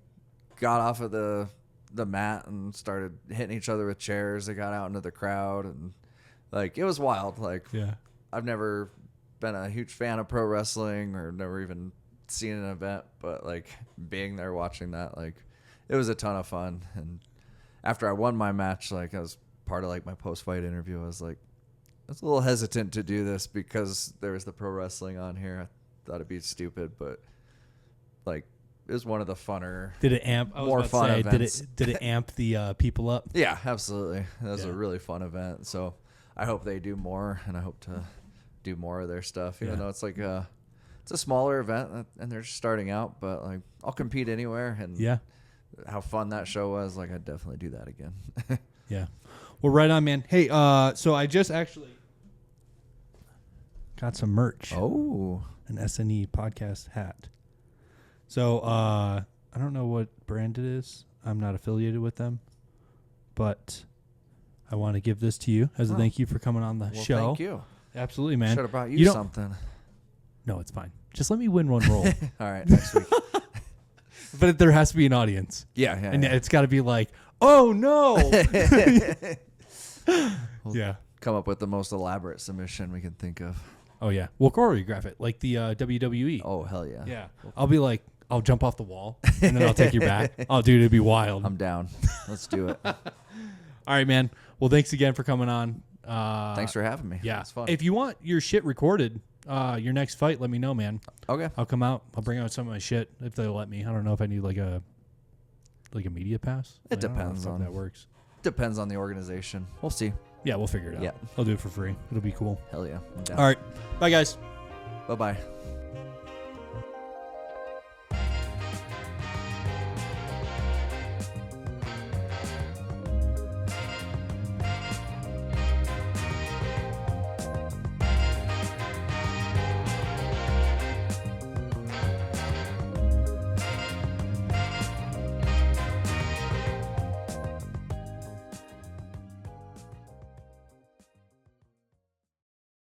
got off of the mat and started hitting each other with chairs. They got out into the crowd, and like it was wild. Like Yeah. I've never been a huge fan of pro wrestling or never even seen an event, but like being there watching that, like it was a ton of fun. And after I won my match, like I was part of like my post-fight interview, I was like, I was a little hesitant to do this because there was the pro wrestling on here. I thought it'd be stupid, but like it was one of the funner, Did it amp? I was more about to fun say, events. Did it amp the people up? Yeah, absolutely. That was Yeah. a really fun event. So I hope they do more, and I hope to do more of their stuff, even Yeah. though it's like it's a smaller event and they're just starting out, but like I'll compete anywhere. And Yeah. how fun that show was, like I'd definitely do that again. Yeah. Well, right on, man. Hey, so I just actually got some merch. Oh, An SNE podcast hat. So I don't know what brand it is. I'm not affiliated with them, but I want to give this to you as a thank you for coming on the well, show. thank you. Absolutely, man. Should have brought you You don't- something. No, it's fine. Just let me win one roll. All right, next week. But there has to be an audience. Yeah, And yeah. it's got to be like, oh, no. We'll Yeah. come up with the most elaborate submission we can think of. Oh, yeah. We'll choreograph it like the WWE. Oh, hell yeah. Yeah. I'll be like, I'll jump off the wall, and then I'll take you back. Oh, dude, it'd be wild. I'm down. Let's do it. All right, man. Well, thanks again for coming on. Thanks for having me. Yeah. It's fun. If you want your shit recorded, your next fight, let me know, man. Okay. I'll come out. I'll bring out some of my shit if they'll let me. I don't know if I need like a media pass. It I don't know depends how on- that works. Depends on the organization. We'll see. Yeah, we'll figure it out. Yeah. I'll do it for free. It'll be cool. Hell yeah. I'm down. All right. Bye, guys. Bye-bye.